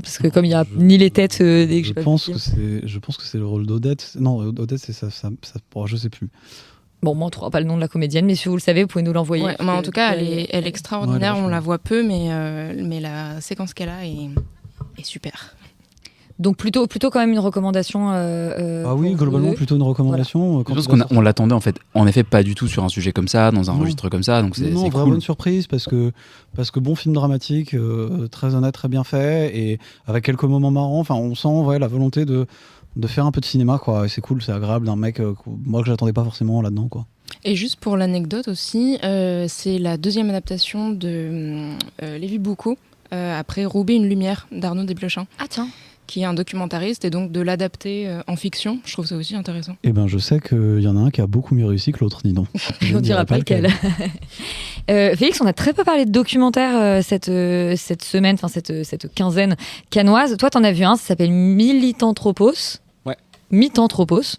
Parce que comme il n'y a ni les têtes dès que je pense que c'est le rôle d'Odette. Non, Odette, c'est ça je sais plus. Bon, moi on ne trouvera pas le nom de la comédienne, mais si vous le savez, vous pouvez nous l'envoyer. Ouais, mais en tout cas, elle est extraordinaire. On la voit peu, mais la séquence qu'elle a est super. Donc plutôt quand même une recommandation. Ah oui, globalement plutôt une recommandation. Voilà. Je pense qu'on l'attendait en effet pas du tout sur un sujet comme ça, dans un registre comme ça, donc c'est cool. Vraiment bonne surprise, parce que bon film dramatique, très honnête, très bien fait, et avec quelques moments marrants. Enfin, on sent la volonté de faire un peu de cinéma, quoi. Et c'est cool, c'est agréable d'un mec moi que j'attendais pas forcément là-dedans, quoi. Et juste pour l'anecdote aussi, c'est la deuxième adaptation de Lévi Boucault, après Roubaix une lumière d'Arnaud Desplechin. Ah tiens. Qui est un documentariste, et donc de l'adapter en fiction, je trouve ça aussi intéressant. Eh ben, je sais qu'il y en a un qui a beaucoup mieux réussi que l'autre, dis donc. On ne dira pas lequel. Félix, on a très peu parlé de documentaires cette semaine, enfin cette quinzaine canoise. Toi, t'en as vu un, ça s'appelle Militanthropos. Ouais. Militanthropos.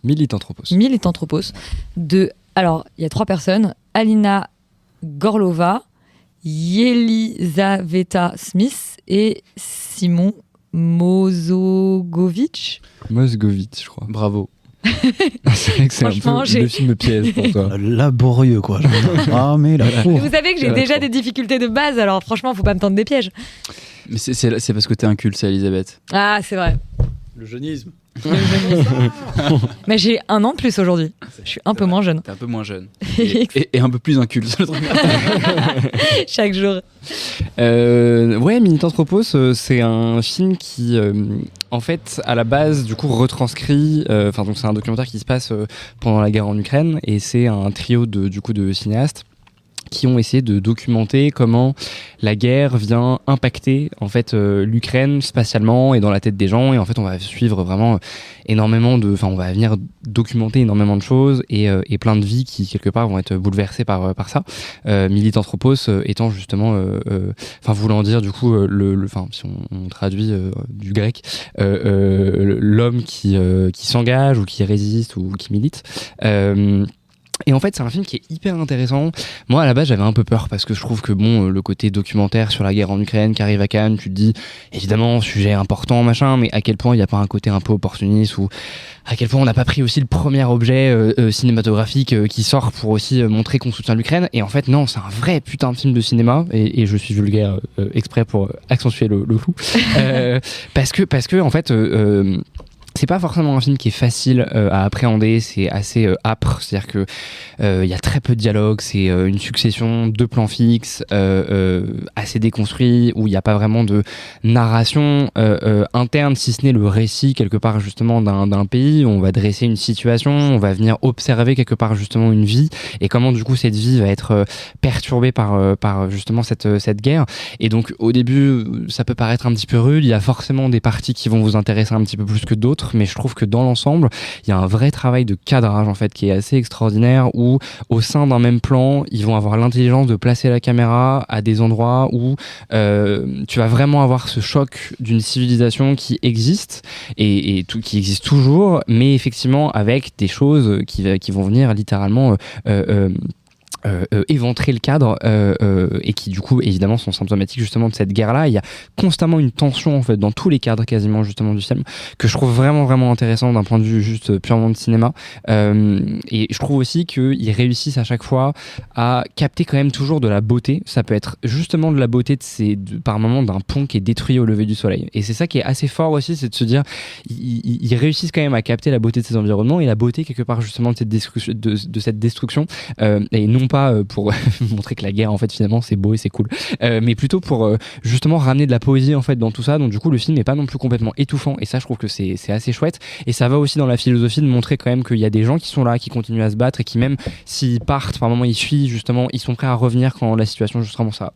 Alors, il y a 3 personnes. Alina Gorlova, Yelisaveta Smith et Simon Mosgovic, je crois. Bravo. C'est vrai que c'est un Franchement, peu le film piège pour toi. Laborieux, quoi. Ah, mais la cour. Vous savez que j'ai déjà des difficultés de base, alors franchement, faut pas me tendre des pièges. Mais c'est parce que t'es inculte, c'est Elisabeth. Ah, c'est vrai. Le jeunisme. Mais j'ai 1 an de plus aujourd'hui. Je suis un peu moins jeune. T'es un peu moins jeune. Et un peu plus inculte, c'est le truc. Chaque jour. Ouais, Militanthropos, c'est un film qui, en fait, à la base, du coup, retranscrit. Donc, c'est un documentaire qui se passe pendant la guerre en Ukraine, et c'est un trio de cinéastes qui ont essayé de documenter comment la guerre vient impacter en fait l'Ukraine spatialement et dans la tête des gens, et en fait on va suivre vraiment on va venir documenter énormément de choses et plein de vies qui quelque part vont être bouleversées par ça. Militanthropos étant justement voulant dire du coup si on traduit du grec l'homme qui s'engage ou qui résiste ou qui milite. Et en fait, c'est un film qui est hyper intéressant. Moi, à la base, j'avais un peu peur parce que je trouve que le côté documentaire sur la guerre en Ukraine qui arrive à Cannes, tu te dis, évidemment, sujet important, machin, mais à quel point il n'y a pas un côté un peu opportuniste ou à quel point on n'a pas pris aussi le premier objet cinématographique qui sort pour aussi montrer qu'on soutient l'Ukraine. Et en fait, non, c'est un vrai putain de film de cinéma, et je suis vulgaire exprès pour accentuer le flou. Parce que en fait, c'est pas forcément un film qui est facile à appréhender, c'est assez âpre, c'est-à-dire que il y a très peu de dialogue, c'est une succession de plans fixes assez déconstruits, où il n'y a pas vraiment de narration interne, si ce n'est le récit quelque part justement d'un pays. On va dresser une situation, on va venir observer quelque part justement une vie, et comment du coup cette vie va être perturbée par justement cette guerre. Et donc au début ça peut paraître un petit peu rude, il y a forcément des parties qui vont vous intéresser un petit peu plus que d'autres, mais je trouve que dans l'ensemble il y a un vrai travail de cadrage en fait qui est assez extraordinaire, où au sein d'un même plan ils vont avoir l'intelligence de placer la caméra à des endroits où tu vas vraiment avoir ce choc d'une civilisation qui existe et qui existe toujours, mais effectivement avec des choses qui vont venir littéralement éventrer le cadre et qui du coup évidemment sont symptomatiques justement de cette guerre-là. Il y a constamment une tension en fait dans tous les cadres quasiment justement du film, que je trouve vraiment vraiment intéressant d'un point de vue juste purement de cinéma, et je trouve aussi qu'ils réussissent à chaque fois à capter quand même toujours de la beauté. Ça peut être justement de la beauté par moment d'un pont qui est détruit au lever du soleil, et c'est ça qui est assez fort aussi, c'est de se dire ils réussissent quand même à capter la beauté de ces environnements et la beauté quelque part justement de cette destruction, et non pas pour montrer que la guerre en fait finalement c'est beau et c'est cool, mais plutôt pour justement ramener de la poésie en fait dans tout ça. Donc du coup le film n'est pas non plus complètement étouffant, et ça je trouve que c'est assez chouette, et ça va aussi dans la philosophie de montrer quand même qu'il y a des gens qui sont là, qui continuent à se battre, et qui même s'ils partent par moment ils fuient justement, ils sont prêts à revenir quand la situation justement ça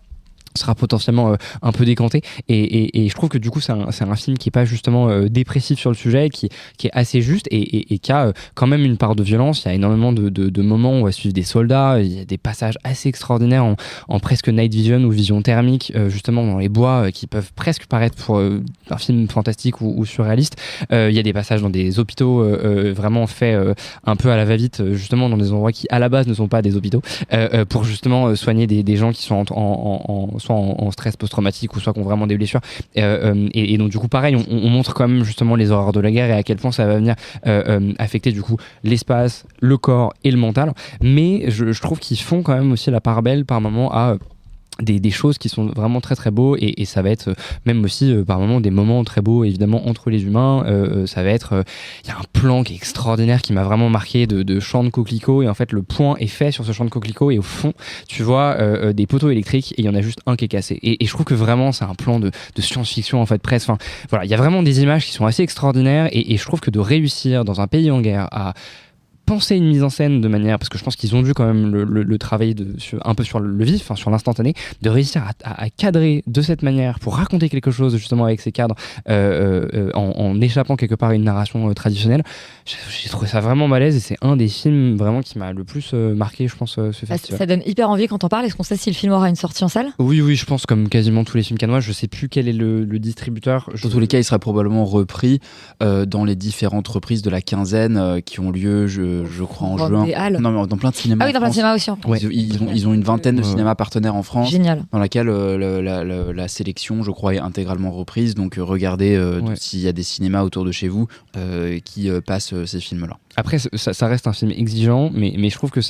sera potentiellement un peu décanté, et je trouve que du coup c'est un film qui est pas justement dépressif sur le sujet, qui est assez juste et qui a quand même une part de violence. Il y a énormément de moments où on va suivre des soldats, il y a des passages assez extraordinaires en presque night vision ou vision thermique justement dans les bois, qui peuvent presque paraître pour un film fantastique ou surréaliste. Il y a des passages dans des hôpitaux vraiment faits un peu à la va-vite, justement dans des endroits qui à la base ne sont pas des hôpitaux, pour justement soigner des gens qui sont soit en stress post-traumatique ou soit qui ont vraiment des blessures, et donc du coup pareil on montre quand même justement les horreurs de la guerre et à quel point ça va venir affecter du coup l'espace, le corps et le mental, mais je trouve qu'ils font quand même aussi la part belle par moment à des choses qui sont vraiment très très beaux, et ça va être même aussi par moments des moments très beaux évidemment entre les humains. Ça va être il y a un plan qui est extraordinaire qui m'a vraiment marqué de champ de coquelicots, et en fait le point est fait sur ce champ de coquelicots, et au fond tu vois des poteaux électriques et il y en a juste un qui est cassé, et je trouve que vraiment c'est un plan de science-fiction en fait presque. Enfin voilà, il y a vraiment des images qui sont assez extraordinaires, et je trouve que de réussir dans un pays en guerre à penser une mise en scène de manière, parce que je pense qu'ils ont dû quand même le travailler un peu sur le vif, sur l'instantané, de réussir à cadrer de cette manière pour raconter quelque chose justement avec ces cadres en échappant quelque part à une narration traditionnelle. J'ai trouvé ça vraiment balèze, et c'est un des films vraiment qui m'a le plus marqué, je pense, ce festival. Ça donne hyper envie quand on parle. Est-ce qu'on sait si le film aura une sortie en salle ? Oui, je pense comme quasiment tous les films cannois. Je sais plus quel est le distributeur. Dans tous les cas, il sera probablement repris dans les différentes reprises de la quinzaine qui ont lieu, je crois, en juin. Non, mais dans plein de cinémas. Ah oui, dans plein de cinémas aussi. Ouais. Ils ont une vingtaine de cinémas partenaires en France. Génial. Dans laquelle la sélection, je crois, est intégralement reprise. Donc regardez s'il y a des cinémas autour de chez vous qui passent ces films-là. Après, ça reste un film exigeant, mais je trouve que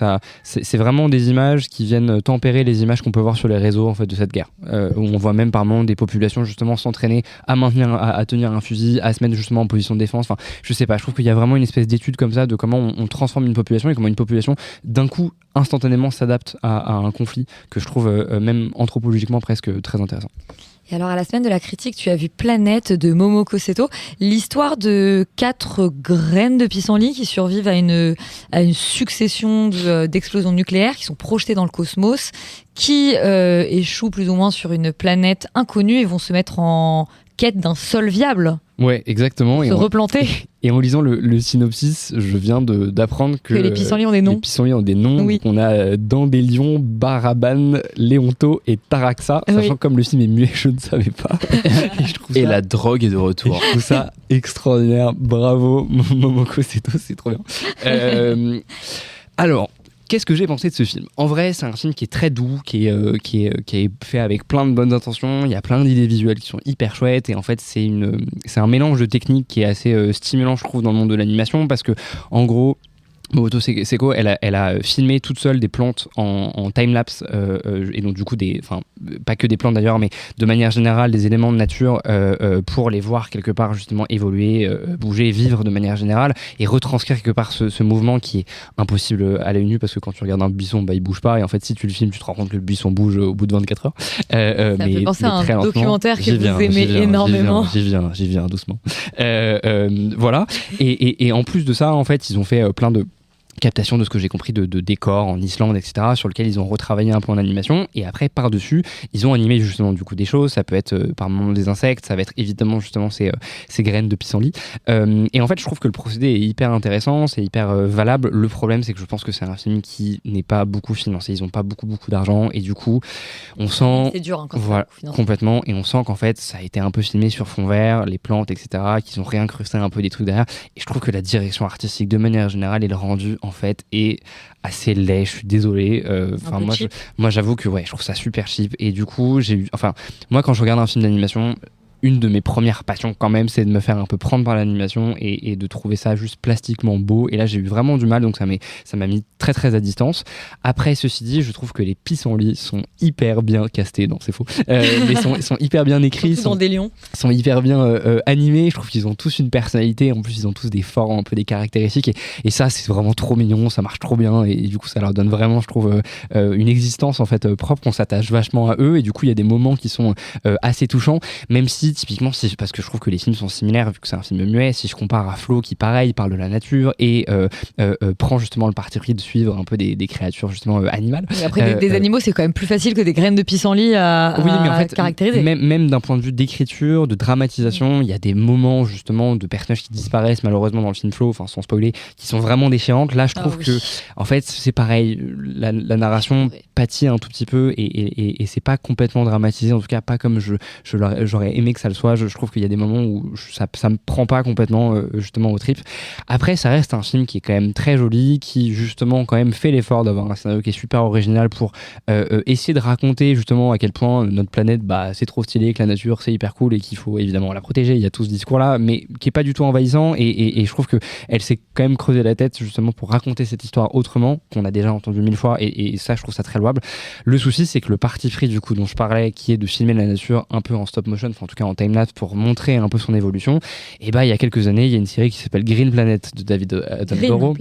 c'est vraiment des images qui viennent tempérer les images qu'on peut voir sur les réseaux en fait, de cette guerre. Où on voit même par moments des populations justement s'entraîner à tenir un fusil, à se mettre justement en position de défense. Enfin, je sais pas, je trouve qu'il y a vraiment une espèce d'étude comme ça de comment on transforme une population et comment une population d'un coup instantanément s'adapte à un conflit que je trouve même anthropologiquement presque très intéressant. Et alors, à la semaine de la critique, tu as vu Planète de Momoko Seto, l'histoire de 4 graines de pissenlit qui survivent à une succession d'explosions nucléaires qui sont projetées dans le cosmos, qui échouent plus ou moins sur une planète inconnue et vont se mettre en quête d'un sol viable. Ouais, exactement. Se replanter. Et en lisant le synopsis, je viens d'apprendre que les pissenlits ont des noms. Les pissenlits ont des noms. Oui. On a Dandelion, Baraban, Léonto et Taraxa. Sachant que comme le film est muet, je ne savais pas. Et la drogue est de retour. Je trouve ça extraordinaire. Bravo, Momoko Seto, c'est trop bien. Alors, qu'est-ce que j'ai pensé de ce film ? En vrai, c'est un film qui est très doux, qui est fait avec plein de bonnes intentions. Il y a plein d'idées visuelles qui sont hyper chouettes. Et en fait, c'est un mélange de techniques qui est assez stimulant, je trouve, dans le monde de l'animation. Parce que, en gros, Momoto Seko, elle a filmé toute seule des plantes en time-lapse et donc du coup pas que des plantes d'ailleurs, mais de manière générale des éléments de nature pour les voir quelque part justement évoluer, bouger, vivre de manière générale et retranscrire quelque part ce mouvement qui est impossible à l'œil nu parce que quand tu regardes un buisson, il bouge pas et en fait si tu le filmes, tu te rends compte que le buisson bouge au bout de 24 heures. Ça me fait penser à un documentaire que vous aimez énormément. J'y viens doucement. Voilà. Et en plus de ça, en fait, ils ont fait plein de captation de ce que j'ai compris de décors en Islande, etc., sur lequel ils ont retravaillé un peu en animation, et après par-dessus ils ont animé justement du coup des choses. Ça peut être par moment des insectes, ça va être évidemment justement ces graines de pissenlit, et en fait je trouve que le procédé est hyper intéressant, c'est hyper valable. Le problème c'est que je pense que c'est un film qui n'est pas beaucoup financé, ils ont pas beaucoup d'argent et du coup on sent c'est dur, hein, voilà, complètement, et on sent qu'en fait ça a été un peu filmé sur fond vert, les plantes, etc., qu'ils ont réincrusté un peu des trucs derrière, et je trouve que la direction artistique de manière générale et le rendu en fait est assez laid, je suis désolé. Moi j'avoue que je trouve ça super cheap, et du coup moi quand je regarde un film d'animation, une de mes premières passions quand même, c'est de me faire un peu prendre par l'animation et de trouver ça juste plastiquement beau, et là j'ai eu vraiment du mal, donc ça m'a mis très très à distance. Après, ceci dit, je trouve que les pissenlits sont hyper bien castés, non c'est faux, mais sont hyper bien écrits, sont hyper bien animés. Je trouve qu'ils ont tous une personnalité, en plus ils ont tous des formes, un peu des caractéristiques, et ça c'est vraiment trop mignon, ça marche trop bien, et du coup ça leur donne vraiment, je trouve, une existence en fait propre. On s'attache vachement à eux, et du coup il y a des moments qui sont assez touchants, même si typiquement, parce que je trouve que les films sont similaires vu que c'est un film muet. Si je compare à Flo qui pareil parle de la nature et prend justement le parti pris de suivre un peu des créatures justement animales. Et après des animaux, c'est quand même plus facile que des graines de pissenlit à caractériser. Même d'un point de vue d'écriture, de dramatisation, il y a des moments justement de personnages qui disparaissent malheureusement dans le film Flo, enfin sans spoiler, qui sont vraiment déchirantes. Là je trouve que en fait c'est pareil, la narration pâtit un tout petit peu et c'est pas complètement dramatisé, en tout cas pas comme j'aurais aimé que ça le soit. Je trouve qu'il y a des moments où ça me prend pas complètement justement au trip. Après ça reste un film qui est quand même très joli, qui justement quand même fait l'effort d'avoir un scénario qui est super original pour essayer de raconter justement à quel point notre planète c'est trop stylé, que la nature c'est hyper cool et qu'il faut évidemment la protéger. Il y a tout ce discours là, mais qui est pas du tout envahissant, et je trouve que elle s'est quand même creusé la tête justement pour raconter cette histoire autrement, qu'on a déjà entendu 1000 fois, et ça je trouve ça très louable. Le souci c'est que le parti pris du coup dont je parlais, qui est de filmer la nature un peu en stop motion, en tout cas en timelapse pour montrer un peu son évolution, et il y a quelques années il y a une série qui s'appelle Green Planet de David Attenborough.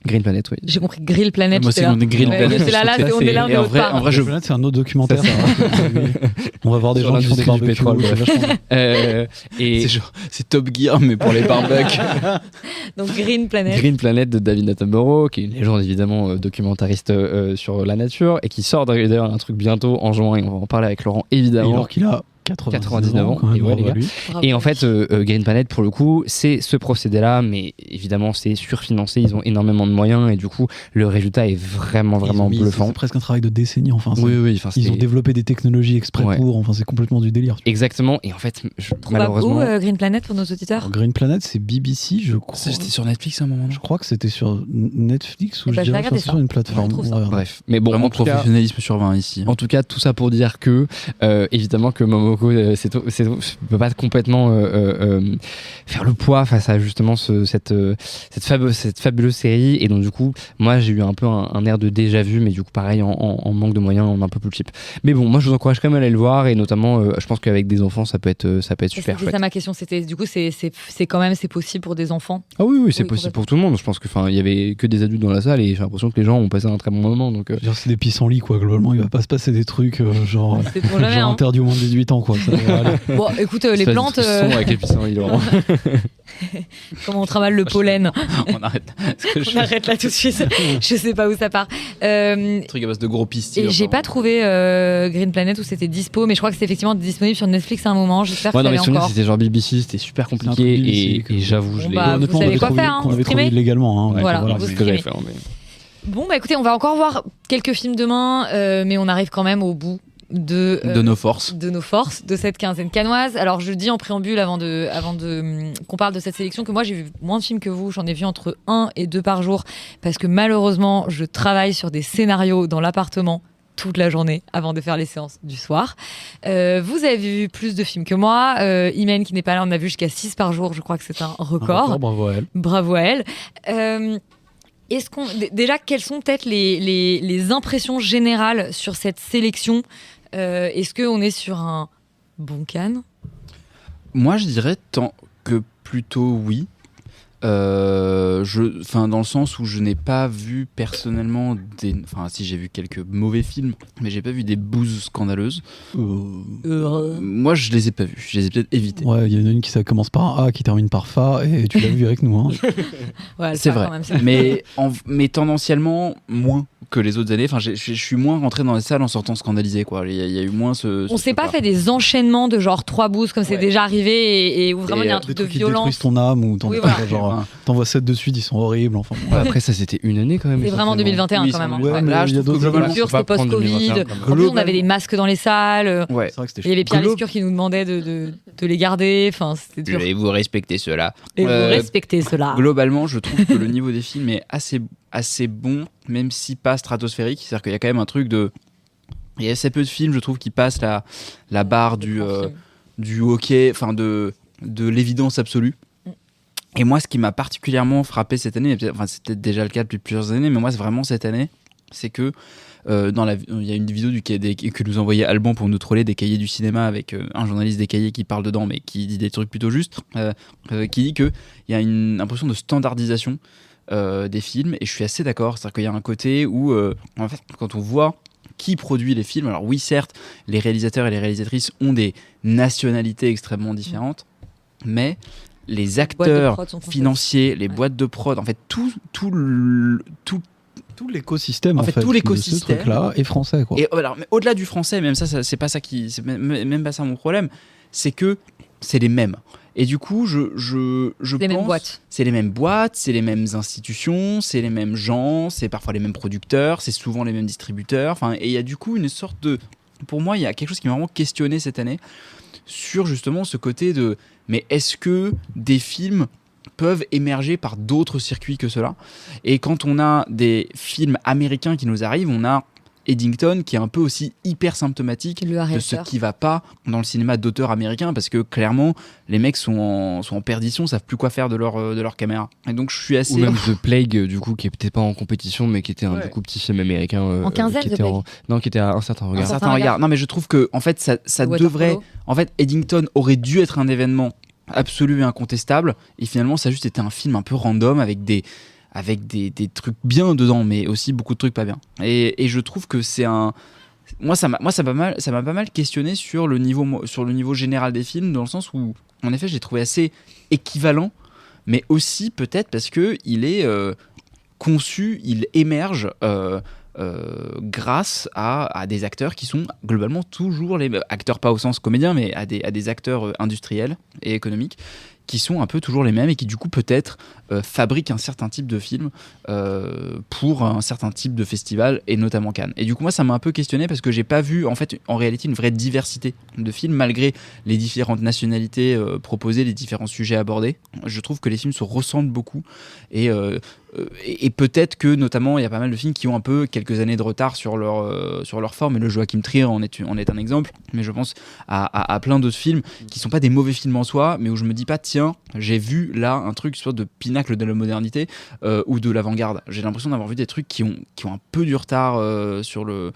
Green Planet, oui. J'ai compris Grill Planet. Moi, c'est Grill Planet. C'est là, on est là, on est autre part. En vrai, Grill Planet, c'est un autre documentaire. On va voir des gens qui font des barbecues. Pétrole, c'est Top Gear, mais pour les barbecues. Donc Green Planet. Green Planet de David Attenborough, qui est une légende évidemment documentariste sur la nature, et qui sort d'ailleurs un truc bientôt en juin, et on va en parler avec Laurent évidemment. Alors qu'il a 99 ans, et ouais, les gars. Et en fait Green Planet pour le coup c'est ce procédé là, mais évidemment c'est surfinancé, ils ont énormément de moyens, et du coup le résultat est vraiment bluffant. C'est presque un travail de décennie, enfin, ils ont développé des technologies exprès pour, enfin c'est complètement du délire. Exactement, et en fait malheureusement Green Planet pour nos auditeurs. Alors, Green Planet c'est BBC je crois. C'était sur Netflix à un moment. Je crois que c'était sur Netflix, ou je dirais que sur une plateforme. Bref, mais bon, vraiment professionnalisme sur 20 ici. En tout cas tout ça pour dire que évidemment que Moko, je peux pas complètement faire le poids face à justement cette fabuleuse série. Et donc du coup, moi j'ai eu un peu un air de déjà vu, mais du coup pareil en manque de moyens, en un peu plus cheap. Mais bon, moi je vous encourage quand même à aller le voir, et notamment je pense qu'avec des enfants ça peut être super chouette. C'est ça ma question, c'était du coup c'est quand même c'est possible pour des enfants. Ah oui, c'est possible pour tout le monde. Je pense que il y avait que des adultes dans la salle et j'ai l'impression que les gens ont passé un très bon moment. Donc c'est des pissenlits quoi. Globalement, il va pas se passer des trucs genre interdit au moins de 18 ans quoi. Bon, écoute, les plantes. Avec les pissenlits, Laurent. Comment on travaille le pollen. On arrête. On arrête là tout de suite. Je sais pas où ça part. Truc à base de gros pistils. Et j'ai pas trouvé Green Planet où c'était dispo, mais je crois que c'est effectivement disponible sur Netflix à un moment. J'espère que ça dans mes l'est souvenirs, encore. c'était genre BBC, c'était super compliqué et j'avoue, je l'ai. Vous savez quoi faire, qu'on avait trouvé illégalement. Voilà, c'est ce que j'avais fait. Bon, bah écoutez, on va encore voir quelques films demain, mais on arrive quand même au bout de nos forces de cette quinzaine canoise. Alors je dis en préambule avant de qu'on parle de cette sélection que moi j'ai vu moins de films que vous, j'en ai vu entre 1 et 2 par jour parce que malheureusement je travaille sur des scénarios dans l'appartement toute la journée avant de faire les séances du soir. Vous avez vu plus de films que moi. Imen qui n'est pas là, on a vu jusqu'à 6 par jour, je crois que c'est un record. Bravo à elle. Déjà, quelles sont peut-être les impressions générales sur cette sélection ? Est-ce qu'on est sur un bon can ? Moi, je dirais tant que plutôt oui. Dans le sens où je n'ai pas vu personnellement si j'ai vu quelques mauvais films, mais j'ai pas vu des bouses scandaleuses. Moi je les ai pas vus, je les ai peut-être évités. Ouais, il y en a une qui commence par un A qui termine par Fa et tu l'as vu avec nous. Hein. Ouais, c'est vrai, mais tendanciellement moins que les autres années. Enfin, je suis moins rentré dans les salles en sortant scandalisé quoi. Il y a eu moins on s'est pas fait des enchaînements de genre 3 bouses comme c'est déjà arrivé et où vraiment il y a un truc de violence. Détruisent ton âme ou t'envoies 7 de suite, ils sont horribles. Enfin, après ça c'était une année quand même. C'est vraiment 2021 quand même. Ouais, là je trouve que globalement c'était post-Covid. En plus on avait des masques dans les salles. Ouais. C'est vrai que c'était il y avait Pierre Lescure qui nous demandait de les garder. Enfin, c'était dur. Et vous respectez cela. Et vous respectez cela. Globalement, je trouve que le niveau des films est assez bon, même si pas stratosphérique. C'est-à-dire qu'il y a quand même un truc de... Il y a assez peu de films, je trouve, qui passent la barre du hockey, enfin de l'évidence absolue. Et moi, ce qui m'a particulièrement frappé cette année, c'est peut-être déjà le cas depuis plusieurs années, mais moi, c'est vraiment cette année, c'est que il y a une vidéo que nous envoyait Alban pour nous troller des cahiers du cinéma avec un journaliste des cahiers qui parle dedans, mais qui dit des trucs plutôt justes, qui dit qu'il y a une impression de standardisation des films, et je suis assez d'accord. C'est-à-dire qu'il y a un côté où, en fait, quand on voit qui produit les films, alors oui, certes, les réalisateurs et les réalisatrices ont des nationalités extrêmement différentes, mais les acteurs financiers, les boîtes de prod, en fait, tout l'écosystème, en fait, tout l'écosystème, de ce truc-là est français, quoi. Et alors, mais au-delà du français, même ça, c'est pas ça c'est même pas ça mon problème, c'est que c'est les mêmes. Et du coup, je pense... mêmes boîtes. C'est les mêmes boîtes, c'est les mêmes institutions, c'est les mêmes gens, c'est parfois les mêmes producteurs, c'est souvent les mêmes distributeurs. Enfin, et il y a du coup une sorte de... Pour moi, il y a quelque chose qui m'a vraiment questionné cette année sur justement ce côté de... Mais est-ce que des films peuvent émerger par d'autres circuits que cela ? Et quand on a des films américains qui nous arrivent, on a Eddington qui est un peu aussi hyper symptomatique de ce qui va pas dans le cinéma d'auteur américain, parce que clairement les mecs sont en perdition, savent plus quoi faire de leur caméra. Et donc je suis assez... Ou même The Plague du coup, qui est peut-être pas en compétition, mais qui était un du coup petit film américain en quinzaine, qui était à un certain regard. Un certain regard. Non mais je trouve que en fait ça devrait... En fait Eddington aurait dû être un événement absolu et incontestable, et finalement ça a juste été un film un peu random avec des trucs bien dedans, mais aussi beaucoup de trucs pas bien. Et je trouve que c'est un... Moi, ça m'a pas mal questionné sur le niveau général des films, dans le sens où, en effet, je l'ai trouvé assez équivalent, mais aussi peut-être parce qu'il est conçu, il émerge grâce à des acteurs qui sont globalement toujours les acteurs, pas au sens comédien, mais à des acteurs industriels et économiques qui sont un peu toujours les mêmes et qui du coup peut-être fabriquent un certain type de film pour un certain type de festival et notamment Cannes. Et du coup moi ça m'a un peu questionné parce que j'ai pas vu en fait en réalité une vraie diversité de films malgré les différentes nationalités proposées, les différents sujets abordés. Je trouve que les films se ressemblent beaucoup et peut-être que notamment il y a pas mal de films qui ont un peu quelques années de retard sur leur forme, et le Joachim Trier en est un exemple, mais je pense à plein d'autres films qui sont pas des mauvais films en soi, mais où je me dis pas tiens j'ai vu là un truc soit de pinacle de la modernité ou de l'avant-garde. J'ai l'impression d'avoir vu des trucs qui ont un peu du retard sur le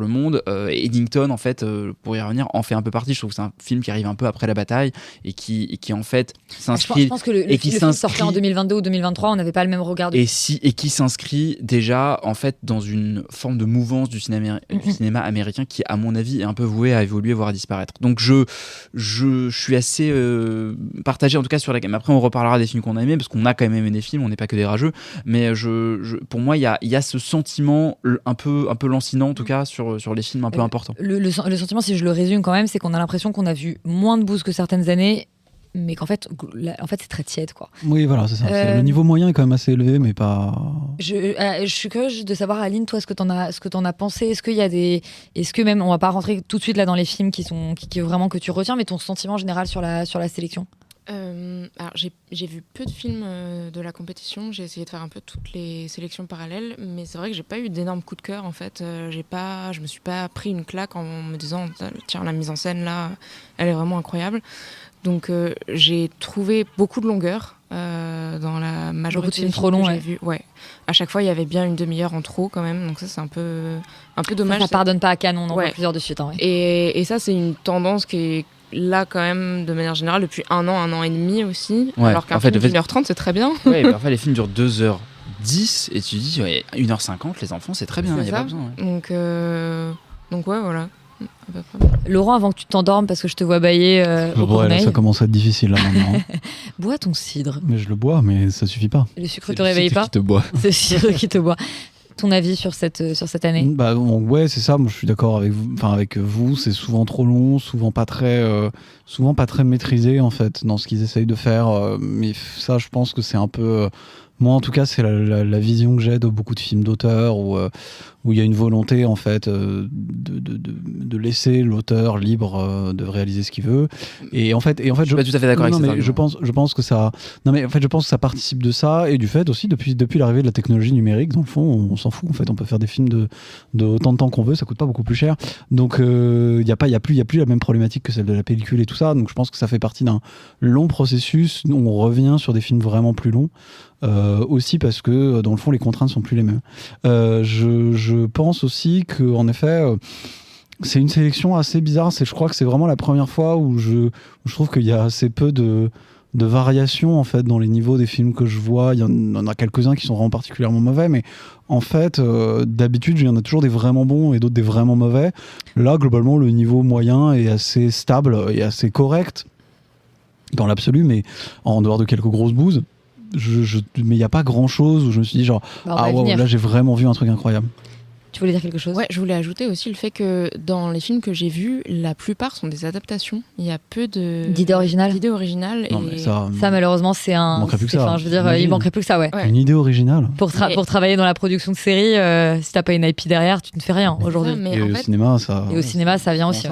monde. Eddington en fait pour y revenir en fait un peu partie. Je trouve que c'est un film qui arrive un peu après la bataille et qui en fait s'inscrit. Je pense que le film sortait en 2022 ou 2023, on n'avait pas le même regard. Et qui s'inscrit déjà en fait dans une forme de mouvance du cinéma américain qui à mon avis est un peu voué à évoluer voire à disparaître. Donc je suis assez partagé en tout cas sur la gamme. Après on reparlera des films qu'on a aimés parce qu'on a quand même aimé des films, on n'est pas que des rageux, mais pour moi il y a ce sentiment un peu lancinant en tout cas sur les films un peu importants. Le sentiment, si je le résume quand même, c'est qu'on a l'impression qu'on a vu moins de booze que certaines années, mais qu'en fait c'est très tiède quoi. Oui voilà c'est ça. Le niveau moyen est quand même assez élevé mais pas. Je suis curieuse de savoir Aline, toi ce que t'en as pensé. Est-ce que même on va pas rentrer tout de suite là dans les films qui vraiment que tu retiens, mais ton sentiment général sur la sélection. Alors j'ai vu peu de films de la compétition, j'ai essayé de faire un peu toutes les sélections parallèles, mais c'est vrai que j'ai pas eu d'énormes coups de cœur en fait. Je me suis pas pris une claque en me disant tiens la mise en scène là elle est vraiment incroyable. Donc j'ai trouvé beaucoup de longueur dans la majorité des films que j'ai vus. Ouais. À chaque fois il y avait bien une demi-heure en trop quand même, donc ça c'est un peu dommage. Ça pardonne pas à Cannes, on en voit plusieurs de suite. Hein, ouais. Et ça c'est une tendance qui est là quand même de manière générale depuis un an et demi aussi, alors qu'un film de 1h30 c'est très bien. Ouais, parfois les films durent 2h10 et tu dis 1h50 les enfants c'est très bien, il n'y a pas besoin. Ouais. Donc ouais voilà. Laurent, avant que tu t'endormes parce que je te vois bailler au là, ça commence à être difficile là maintenant. Bois ton cidre. Mais je le bois mais ça suffit pas. Le sucre te réveille pas. Qui te boit. C'est le sucre qui te boit. Ton avis sur cette année? Ouais, c'est ça. Moi, je suis d'accord avec vous. C'est souvent trop long, souvent pas très maîtrisé en fait dans ce qu'ils essayent de faire. Mais ça, je pense que c'est un peu. Moi, en tout cas, c'est la vision que j'ai de beaucoup de films d'auteur où il y a une volonté en fait de laisser l'auteur libre de réaliser ce qu'il veut. Et en fait, je suis pas tout à fait d'accord avec ça. Je pense que ça. Non, mais en fait, je pense que ça participe de ça et du fait aussi depuis l'arrivée de la technologie numérique. Dans le fond, on s'en fout. En fait, on peut faire des films de autant de temps qu'on veut. Ça coûte pas beaucoup plus cher. Donc, il y a plus la même problématique que celle de la pellicule et tout ça. Donc, je pense que ça fait partie d'un long processus. On revient sur des films vraiment plus longs. Aussi parce que dans le fond les contraintes sont plus les mêmes. Je pense aussi que en effet c'est une sélection assez bizarre. Je crois que c'est vraiment la première fois où je trouve qu'il y a assez peu de variations en fait dans les niveaux des films que je vois. Il y en a quelques-uns qui sont vraiment particulièrement mauvais, mais en fait d'habitude il y en a toujours des vraiment bons et d'autres des vraiment mauvais. Là globalement le niveau moyen est assez stable et assez correct dans l'absolu, mais en dehors de quelques grosses bouses. Mais il n'y a pas grand chose où je me suis dit genre là j'ai vraiment vu un truc incroyable. Tu voulais dire quelque chose? Ouais, je voulais ajouter aussi le fait que dans les films que j'ai vus, la plupart sont des adaptations. Il y a peu d'idées originales. Non, et ça malheureusement c'est un. Il manquerait plus que ça. Je veux dire, il manquerait plus que ça, ouais. Une idée originale. Pour travailler dans la production de séries, si t'as pas une IP derrière, tu ne fais rien aujourd'hui. Et au cinéma, ça. Et au cinéma, ça vient aussi.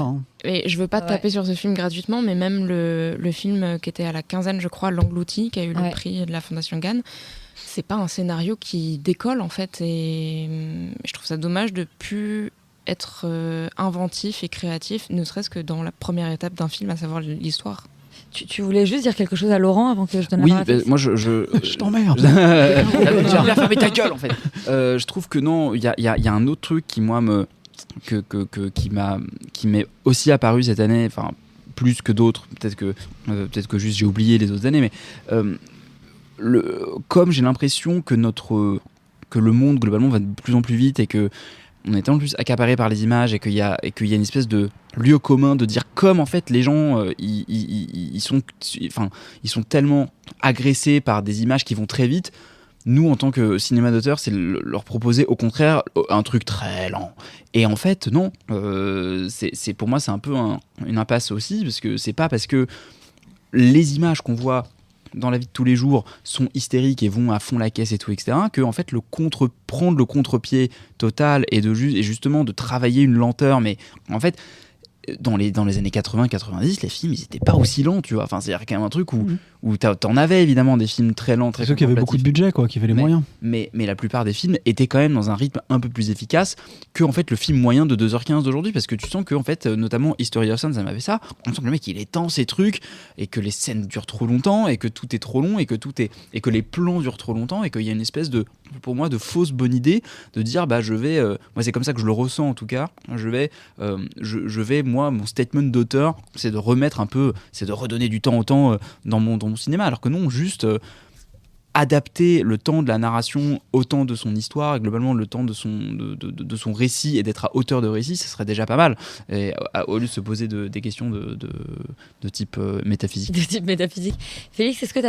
Et je veux pas taper sur ce film gratuitement, mais même le film qui était à la quinzaine, je crois, L'Englouti, qui a eu le prix de la Fondation Cannes, c'est pas un scénario qui décolle en fait, et je trouve ça dommage de plus être inventif et créatif, ne serait-ce que dans la première étape d'un film, à savoir l'histoire. Tu voulais juste dire quelque chose à Laurent avant que je donne la parole? Oui, moi je t'emmerde. J'ai envie de fermer ta gueule en fait. Je trouve que non, il y a un autre truc qui moi qui m'est aussi apparu cette année, enfin plus que d'autres, peut-être que juste j'ai oublié les autres années, mais comme j'ai l'impression que le monde globalement va de plus en plus vite et que on est tellement plus accaparé par les images et qu'il y a une espèce de lieu commun de dire comme en fait les gens ils sont tellement agressés par des images qui vont très vite. Nous, en tant que cinéma d'auteur, c'est leur proposer au contraire un truc très lent. Et en fait, non. Pour moi, c'est un peu une impasse aussi, parce que c'est pas parce que les images qu'on voit dans la vie de tous les jours sont hystériques et vont à fond la caisse et tout, etc., que en fait prendre le contre-pied total et justement de travailler une lenteur, mais en fait dans les années 80-90, les films ils étaient pas aussi lents, tu vois, enfin c'est-à-dire quand même un truc où t'en avais évidemment des films très lents, très ceux qui avaient beaucoup de budget, quoi, qui avaient les moyens, mais la plupart des films étaient quand même dans un rythme un peu plus efficace que en fait le film moyen de 2h15 d'aujourd'hui, parce que tu sens que en fait notamment History of Sun, ça m'avait ça, on sent que le mec il étend ses trucs et que les scènes durent trop longtemps et que tout est trop long et que les plans durent trop longtemps et qu'il y a une espèce de, pour moi, de fausse bonne idée de dire bah je vais moi c'est comme ça que je le ressens en tout cas, je vais moi, mon statement d'auteur, c'est de remettre un peu, c'est de redonner du temps au temps dans mon cinéma, alors que non, juste adapter le temps de la narration au temps de son histoire et globalement le temps de son récit et d'être à hauteur de récit, ça serait déjà pas mal, et au lieu de se poser des questions de type métaphysique. De type métaphysique. Félix, est-ce que tu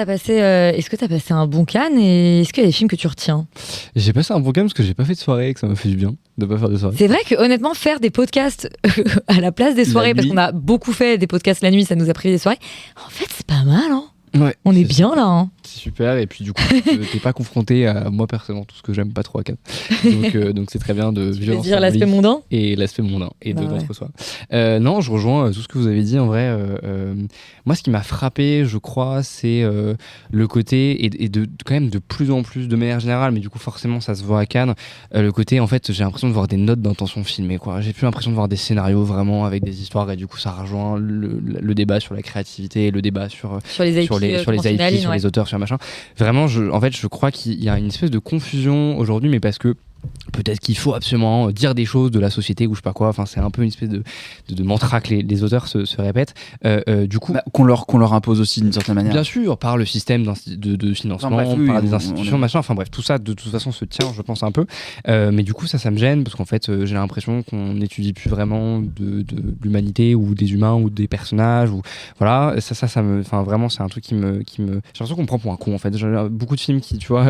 as passé un bon Cannes et est-ce qu'il y a des films que tu retiens? J'ai passé un bon Cannes parce que j'ai pas fait de soirée et que ça m'a fait du bien de pas faire de soirée. C'est vrai que honnêtement faire des podcasts à la place des soirées, parce qu'on a beaucoup fait des podcasts la nuit, ça nous a privé des soirées, en fait c'est pas mal, hein. Ouais, on est bien là, hein. C'est super, et puis du coup t'es pas confronté à moi personnellement tout ce que j'aime pas trop à Cannes, donc c'est très bien de vivre dire l'aspect mondain et l'aspect mondain et d'entre soi. Non, je rejoins tout ce que vous avez dit en vrai. Moi ce qui m'a frappé, je crois, c'est le côté et de quand même de plus en plus de manière générale, mais du coup forcément ça se voit à Cannes, le côté en fait j'ai l'impression de voir des notes d'intention filmées, quoi. J'ai plus l'impression de voir des scénarios vraiment avec des histoires, et du coup ça rejoint le débat sur la créativité, le débat sur les IP, sur les auteurs, sur machin. Vraiment, je crois qu'il y a une espèce de confusion aujourd'hui, mais parce que peut-être qu'il faut absolument dire des choses de la société ou je sais pas quoi, enfin c'est un peu une espèce de mantra que les auteurs se répètent, du coup qu'on leur impose aussi d'une certaine manière, bien sûr, par le système de financement, par des institutions, machin, enfin bref, tout ça de toute façon se tient, je pense, un peu, mais du coup ça me gêne parce qu'en fait j'ai l'impression qu'on n'étudie plus vraiment de l'humanité ou des humains ou des personnages, ou voilà, ça me, enfin vraiment c'est un truc qui me j'ai l'impression qu'on me prend pour un con en fait. Beaucoup de films qui, tu vois,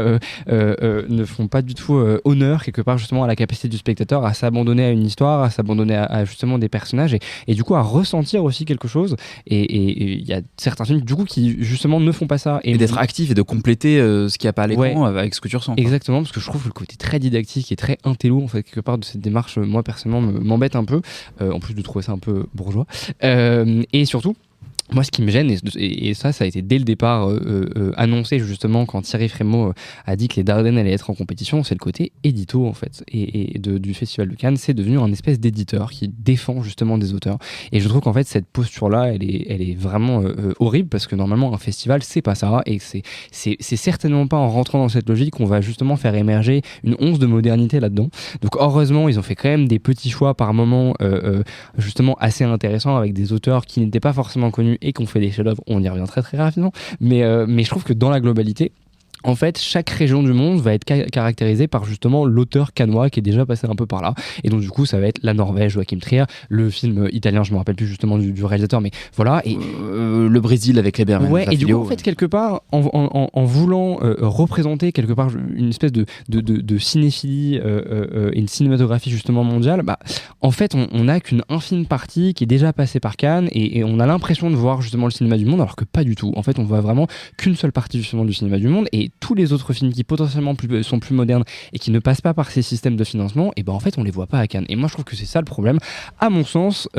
ne font pas du tout honneur quelque part justement à la capacité du spectateur à s'abandonner à une histoire, à s'abandonner à justement des personnages, et du coup à ressentir aussi quelque chose, et il y a certains films du coup qui justement ne font pas ça, et d'être actif et de compléter ce qu'il n'y a pas à l'écran avec ce que tu ressens, quoi. Exactement, parce que je trouve que le côté très didactique et très intello en fait quelque part de cette démarche, moi personnellement m'embête un peu, en plus de trouver ça un peu bourgeois, et surtout moi, ce qui me gêne, et ça a été dès le départ annoncé justement quand Thierry Frémaux a dit que les Dardennes allaient être en compétition, c'est le côté édito en fait, et du Festival de Cannes, c'est devenu un espèce d'éditeur qui défend justement des auteurs. Et je trouve qu'en fait cette posture-là, elle est vraiment horrible, parce que normalement un festival c'est pas ça, et c'est certainement pas en rentrant dans cette logique qu'on va justement faire émerger une once de modernité là-dedans. Donc heureusement ils ont fait quand même des petits choix par moments justement assez intéressants avec des auteurs qui n'étaient pas forcément connus et qu'on fait des chefs-d'œuvre, on y revient très très rapidement, mais je trouve que dans la globalité, en fait, chaque région du monde va être caractérisée par justement l'auteur cannois qui est déjà passé un peu par là. Et donc, du coup, ça va être la Norvège, Joachim Trier, le film italien, je me rappelle plus justement du réalisateur, mais voilà. Et le Brésil avec les Berman. Ouais, et du coup, en fait, quelque part, en voulant représenter quelque part une espèce de cinéphilie et une cinématographie justement mondiale, bah, en fait, on n'a qu'une infime partie qui est déjà passée par Cannes, et on a l'impression de voir justement le cinéma du monde, alors que pas du tout. En fait, on voit vraiment qu'une seule partie justement du cinéma du monde, et tous les autres films qui potentiellement sont plus modernes et qui ne passent pas par ces systèmes de financement, et ben en fait on les voit pas à Cannes. Et moi je trouve que c'est ça le problème, à mon sens.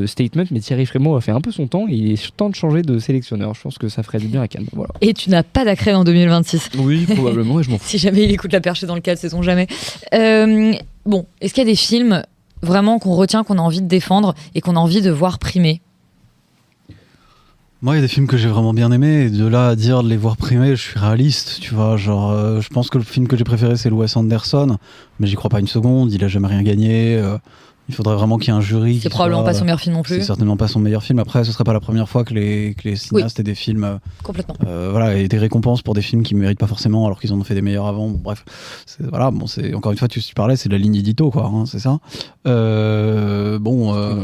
Statement, mais Thierry Frémaux a fait un peu son temps, et il est temps de changer de sélectionneur. Je pense que ça ferait du bien à Cannes. Voilà. Et tu n'as pas d'accrède en 2026. Oui, probablement, et je m'en fous. Si jamais il écoute La Perchée dans le cadre, sait-on jamais. Bon, est-ce qu'il y a des films vraiment qu'on retient, qu'on a envie de défendre et qu'on a envie de voir primer? Moi, il y a des films que j'ai vraiment bien aimés, et de là à dire de les voir primés, je suis réaliste, tu vois. Genre, je pense que le film que j'ai préféré, c'est Wes Anderson, mais j'y crois pas une seconde, il a jamais rien gagné. Il faudrait vraiment qu'il y ait un jury. C'est probablement pas son meilleur film non plus. C'est certainement pas son meilleur film. Après, ce serait pas la première fois que les cinéastes aient des films. Complètement. Voilà, et des récompenses pour des films qui ne méritent pas forcément, alors qu'ils en ont fait des meilleurs avant. Bon, bref, voilà. Bon, c'est encore une fois, tu parlais, c'est de la ligne édito, quoi. Hein, c'est ça. On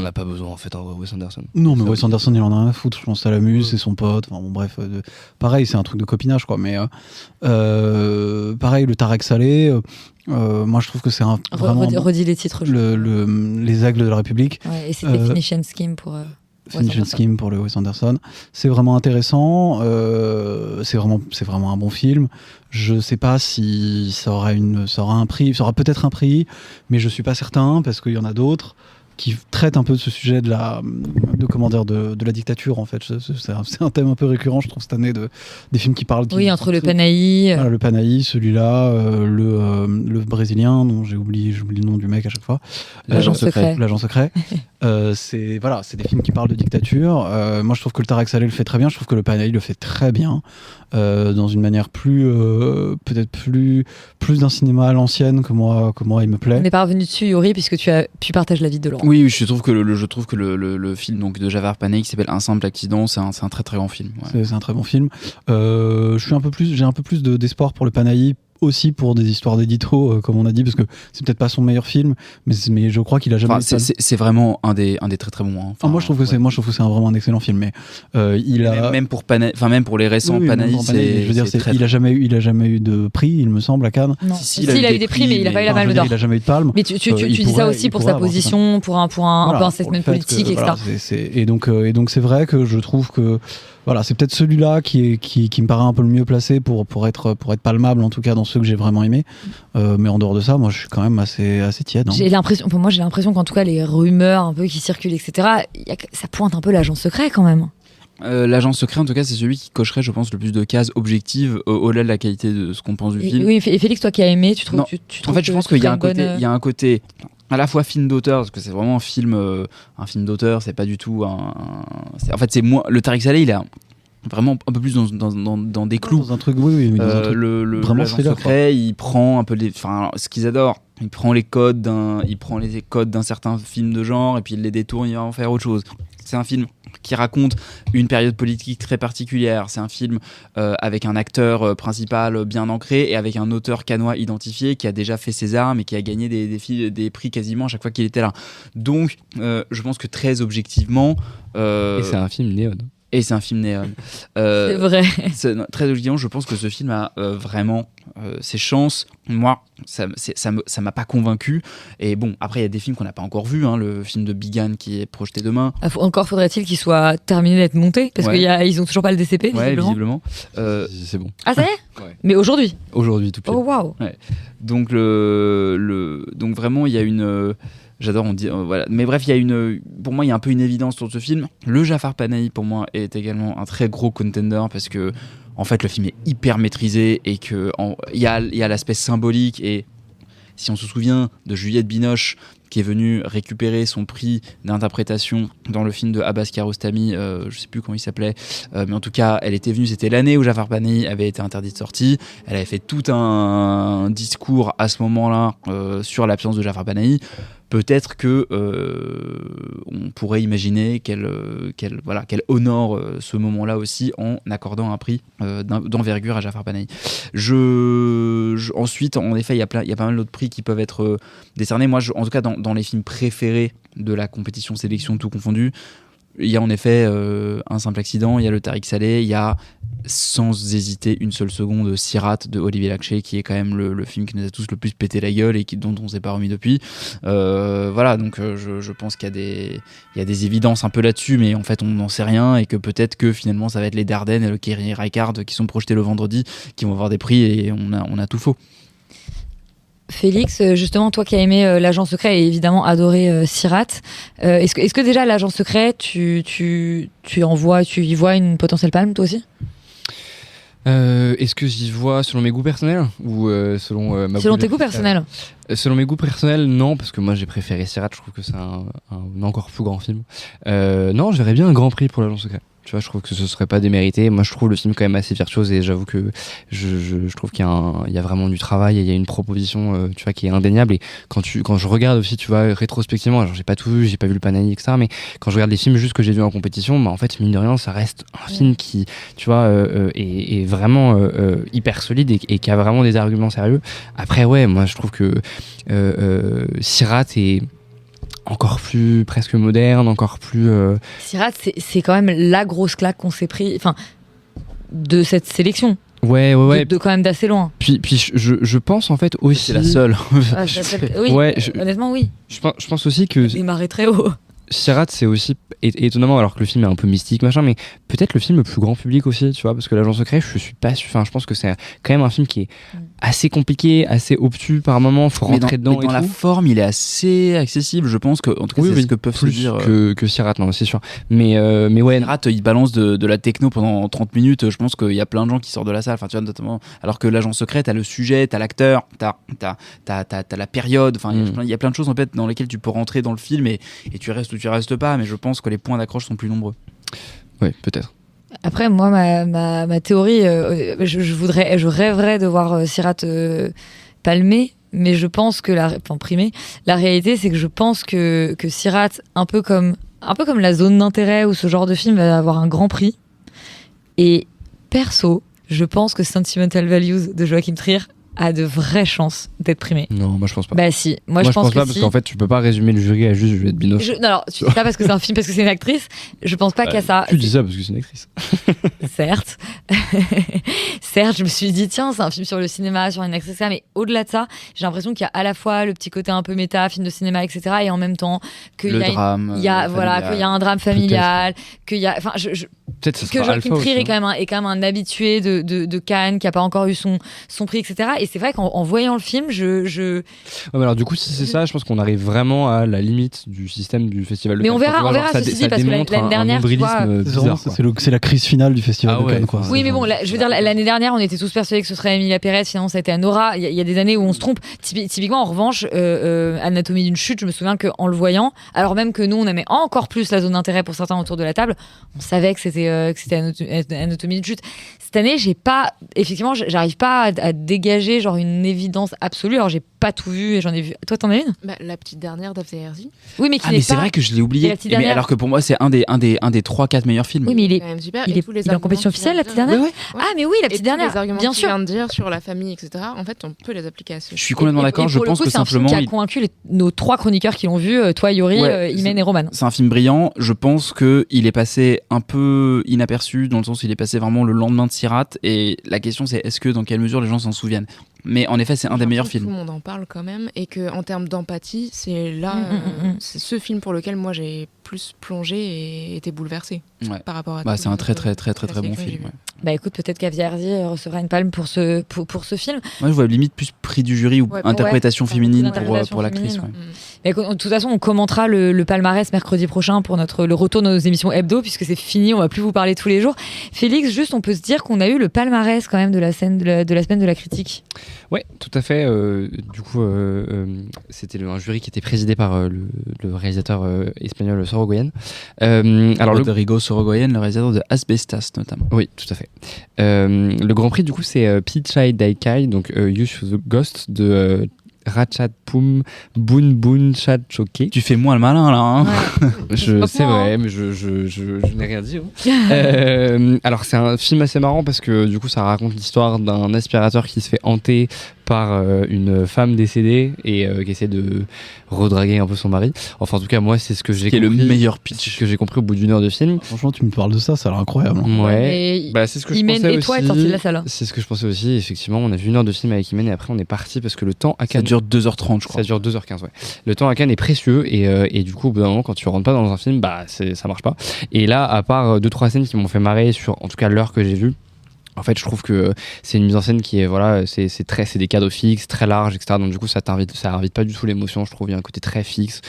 n'a pas besoin en fait, Wes Anderson. Non, mais Wes Anderson, il en a rien à foutre. Je pense à la muse, c'est son pote. Enfin, bon, bref, pareil, c'est un truc de copinage, quoi. Mais pareil, le Tarek Saleh. Moi je trouve que c'est vraiment redis les titres. Les Aigles de la République. Ouais, et c'est Definition Scheme pour Finch and Scheme pour le Wes Anderson. C'est vraiment intéressant. C'est vraiment un bon film. Je sais pas si ça aura un prix. Ça aura peut-être un prix, mais je suis pas certain parce qu'il y en a d'autres qui traitent un peu de ce sujet de la dictature en fait. C'est un thème un peu récurrent, je trouve, cette année, des films qui parlent... Entre le Panahi... Voilà, le Panahi, celui-là, le Brésilien, dont j'oublie le nom du mec à chaque fois. L'agent secret. L'agent secret. C'est des films qui parlent de dictature. Moi, je trouve que le Tarek Saleh le fait très bien. Je trouve que le Panahi le fait très bien. Dans une manière peut-être plus d'un cinéma à l'ancienne que moi il me plaît. On n'est pas revenu dessus, Yuri, puisque tu partages l'avis de Laurent. Oui, je trouve que le film donc de Jafar Panahi qui s'appelle Un simple accident, c'est un très très grand film. Ouais. C'est un très bon film. J'ai un peu plus d'espoir pour le Panahi, aussi pour des histoires d'édito, comme on a dit, parce que c'est peut-être pas son meilleur film, mais je crois qu'il a jamais. C'est vraiment un des très très bons. Hein. Moi je trouve que c'est vraiment un excellent film, mais même pour les récents Panahi, il a jamais eu de prix, il me semble, à Cannes. Non. Si, il a eu des prix, mais il a pas eu la Palme d'Or. Il a jamais eu de palme. Mais tu dis ça aussi pour sa position, pour un peu un statement politique, etc. Et donc c'est vrai que je trouve que voilà, c'est peut-être celui-là qui me paraît un peu le mieux placé pour être palmable, en tout cas dans ceux que j'ai vraiment aimés. Mais en dehors de ça, moi je suis quand même assez tiède. Hein. J'ai l'impression qu'en tout cas les rumeurs un peu qui circulent, etc., ça pointe un peu l'agent secret quand même. L'agent secret, en tout cas, c'est celui qui cocherait, je pense, le plus de cases objectives au-delà de la qualité de ce qu'on pense du film. Oui, et Félix, toi qui as aimé, tu trouves en fait, je pense qu'il y a un côté à la fois film d'auteur, parce que c'est vraiment un film d'auteur, c'est pas du tout en fait, c'est moins. Le Tarek Saleh, il a vraiment un peu plus dans des clous. Dans un truc, oui. Vraiment secret, il prend un peu ce qu'ils adorent. Il prend les codes d'un certain film de genre et puis il les détourne, il va en faire autre chose. C'est un film qui raconte une période politique très particulière. C'est un film avec un acteur principal bien ancré et avec un auteur cannois identifié qui a déjà fait ses armes et qui a gagné des prix quasiment à chaque fois qu'il était là. Donc, je pense que très objectivement... Et c'est un film néon. Et c'est un film néon. C'est vrai. Très objectivement, je pense que ce film a vraiment ses chances. Moi, ça m'a pas convaincu. Et bon, après, il y a des films qu'on n'a pas encore vus. Hein, le film de Bigan qui est projeté demain. Encore faudrait-il qu'il soit terminé d'être monté, parce qu'ils ont toujours pas le DCP, visiblement. C'est bon. Ah, ça y est ? Ouais. Mais aujourd'hui ? Aujourd'hui, tout de suite. Oh, waouh. Ouais. Donc, donc vraiment, il y a une... J'adore, on dit voilà. Mais bref, pour moi, il y a un peu une évidence sur ce film. Le Jafar Panahi, pour moi, est également un très gros contender parce que, en fait, le film est hyper maîtrisé et que il y a l'aspect symbolique. Et si on se souvient de Juliette Binoche, qui est venue récupérer son prix d'interprétation dans le film de Abbas Kiarostami, je sais plus comment il s'appelait, mais en tout cas, elle était venue, c'était l'année où Jafar Panahi avait été interdit de sortie. Elle avait fait tout un discours à ce moment-là sur l'absence de Jafar Panahi. Peut-être que on pourrait imaginer qu'elle honore ce moment-là aussi en accordant un prix d'envergure à Jafar Panahi. Ensuite, en effet, il y a pas mal d'autres prix qui peuvent être décernés. Moi, en tout cas, dans les films préférés de la compétition sélection tout confondu, il y a en effet Un simple accident, il y a le Tarek Saleh, il y a sans hésiter une seule seconde Sirat de Olivier Lachet, qui est quand même le film qui nous a tous le plus pété la gueule et dont on s'est pas remis depuis. Voilà, donc je pense qu'il y a des évidences un peu là-dessus, mais en fait on n'en sait rien et que peut-être que finalement ça va être les Dardenne et le Kerry Reichardt qui sont projetés le vendredi qui vont avoir des prix et on a tout faux. Félix, justement, toi qui as aimé l'agent secret et évidemment adoré Sirat, est-ce que déjà l'agent secret, tu y vois une potentielle palme toi aussi ? Est-ce que j'y vois selon mes goûts personnels ou selon tes goûts personnels? Selon mes goûts personnels, non, parce que moi j'ai préféré Sirat, je trouve que c'est un encore plus grand film. Non, je verrais bien un grand prix pour l'agent secret. Tu vois, je trouve que ce serait pas démérité. Moi, je trouve le film quand même assez virtuose et j'avoue que je trouve qu'il y a vraiment du travail et il y a une proposition, tu vois, qui est indéniable. Et quand je regarde aussi, tu vois, rétrospectivement, alors j'ai pas tout vu, j'ai pas vu le Panahi, etc. Mais quand je regarde les films juste que j'ai vus en compétition, bah en fait, mine de rien, ça reste un film qui, tu vois, est vraiment hyper solide et qui a vraiment des arguments sérieux. Après, ouais, moi, je trouve que Sirat est encore plus presque moderne, encore plus... Sirat, c'est quand même la grosse claque qu'on s'est pris, enfin, de cette sélection. Ouais. De quand même d'assez loin. Puis je pense en fait aussi... C'est la seule. Oui, ouais, honnêtement, oui. Je pense aussi que... Il m'arrête très haut. Sirat, c'est aussi étonnamment, alors que le film est un peu mystique, machin, mais peut-être le film le plus grand public aussi, tu vois, parce que L'Agent secret, je suis pas sûr. Enfin, je pense que c'est quand même un film qui est assez compliqué, assez obtus par moment. Faut rentrer dedans. Mais dans la forme, il est assez accessible. Je pense que, en tout cas, c'est ce que peuvent se dire. Que Sirat, non, c'est sûr. Mais ouais. Sirat, il balance de la techno pendant 30 minutes. Je pense qu'il y a plein de gens qui sortent de la salle. Enfin, tu vois, notamment. Alors que L'Agent secret, t'as le sujet, t'as l'acteur, t'as la période. Enfin, il y a plein de choses en fait dans lesquelles tu peux rentrer dans le film et tu restes ou tu restes pas. Mais je pense que les points d'accroche sont plus nombreux. Oui, peut-être. Après, moi, ma théorie, je rêverais de voir Sirat palmer, mais je pense que primé. La réalité, c'est que je pense que Sirat, un peu comme La Zone d'intérêt ou ce genre de film, va avoir un grand prix. Et perso, je pense que Sentimental Values de Joachim Trier a de vraies chances d'être primé. Non, moi je pense pas. Bah si, moi je pense pas que parce qu'en fait tu peux pas résumer le jury à juste Juliette Binoche. Non, alors tu dis pas parce que c'est un film, parce que c'est une actrice. Je pense pas qu'à ça. Tu dis ça parce que c'est une actrice. Certes, certes, je me suis dit tiens, c'est un film sur le cinéma, sur une actrice, mais au-delà de ça, j'ai l'impression qu'il y a à la fois le petit côté un peu méta, film de cinéma, etc., et en même temps qu'il y a drame, qu'il y a un drame familial, qu'il y a, enfin, que Joachim Trier est quand même un habitué de Cannes, qui a pas encore eu son prix, etc. Et c'est vrai qu'en voyant le film, Ouais, mais alors du coup, si c'est ça, je pense qu'on arrive vraiment à la limite du système du festival de Cannes. Mais on verra ceci dit, parce que l'année dernière, tu vois, c'est la crise finale du festival de Cannes, quoi. Oui, mais bon, je veux dire, l'année dernière, on était tous persuadés que ce serait Emilia Pérez, finalement ça a été Anora. Il y a des années où on se trompe. Typiquement, en revanche, Anatomie d'une chute, je me souviens qu'en le voyant, alors même que nous, on aimait encore plus La Zone d'intérêt pour certains autour de la table, on savait que c'était Anatomie d'une chute. Cette année, effectivement, j'arrive pas à dégager genre une évidence absolue. Alors, j'ai pas tout vu et j'en ai vu. Toi, t'en as une ? La petite dernière d'After Herzi. Oui, mais mais c'est vrai que je l'ai oublié. Mais alors que pour moi, c'est un des 3-4 meilleurs films. Oui, mais il est il est en compétition officielle, la petite dernière. Ah, mais oui, la petite dernière. Les arguments bien sûr. Tu viens de dire sur la famille, etc. En fait, on peut les appliquer à ce. Je suis complètement d'accord. Je pense que simplement, c'est un film qui a convaincu nos 3 chroniqueurs qui l'ont vu, toi, Yori, Imen et Roman. C'est un film brillant. Je pense que il est passé un peu inaperçu dans le sens où il est passé vraiment le lendemain de Sirat. Et la question, c'est est-ce que dans quelle mesure les gens s'en souviennent ? Mais en effet, c'est un des meilleurs films. Tout le monde en parle quand même, et que en termes d'empathie, c'est là, c'est ce film pour lequel moi j'ai plus plongé et été bouleversée par rapport à. C'est un très bon film. Ouais. Bah écoute, peut-être qu'Avi Herzi recevra une palme pour ce film. Moi, je vois limite plus prix du jury ou interprétation féminine pour l'actrice. Ouais. Mais de toute façon, on commentera le palmarès mercredi prochain pour le retour de nos émissions hebdo, puisque c'est fini, on va plus vous parler tous les jours. Félix, juste, on peut se dire qu'on a eu le palmarès quand même de la semaine de la critique. Ouais, tout à fait. Du coup, c'était un jury qui était présidé par le réalisateur espagnol Sorogoyen. Alors Rodrigo Sorogoyen, le réalisateur de Asbestas notamment. Oui, tout à fait. Le Grand Prix, du coup, c'est Pichai Daikai, donc You Shoot the Ghost de Ratchatpum Boon Choke. Tu fais moins le malin là. Hein. Ouais. C'est vrai, mais je n'ai rien dit. Alors c'est un film assez marrant parce que du coup ça raconte l'histoire d'un aspirateur qui se fait hanter par une femme décédée et qui essaie de redraguer un peu son mari. Enfin en tout cas moi c'est ce que j'ai compris. C'est le meilleur pitch que j'ai compris au bout d'1 heure de film. Franchement tu me parles de ça a l'air incroyable. Ouais. C'est ce que je pensais aussi. Toi est sorti de la salle. C'est ce que je pensais aussi. Effectivement on a vu 1 heure de film avec Imen et après on est parti parce que le temps à Cannes. Ça dure 2h30 je crois. Ça dure 2h15 ouais. Le temps à Cannes est précieux et du coup au bout d'un moment quand tu rentres pas dans un film ça marche pas. Et là à part 2-3 scènes qui m'ont fait marrer sur en tout cas l'heure que j'ai vue. En fait, je trouve que c'est une mise en scène qui est c'est des cadres fixes, très larges, etc. Donc du coup, ça invite pas du tout l'émotion. Je trouve il y a un côté très fixe,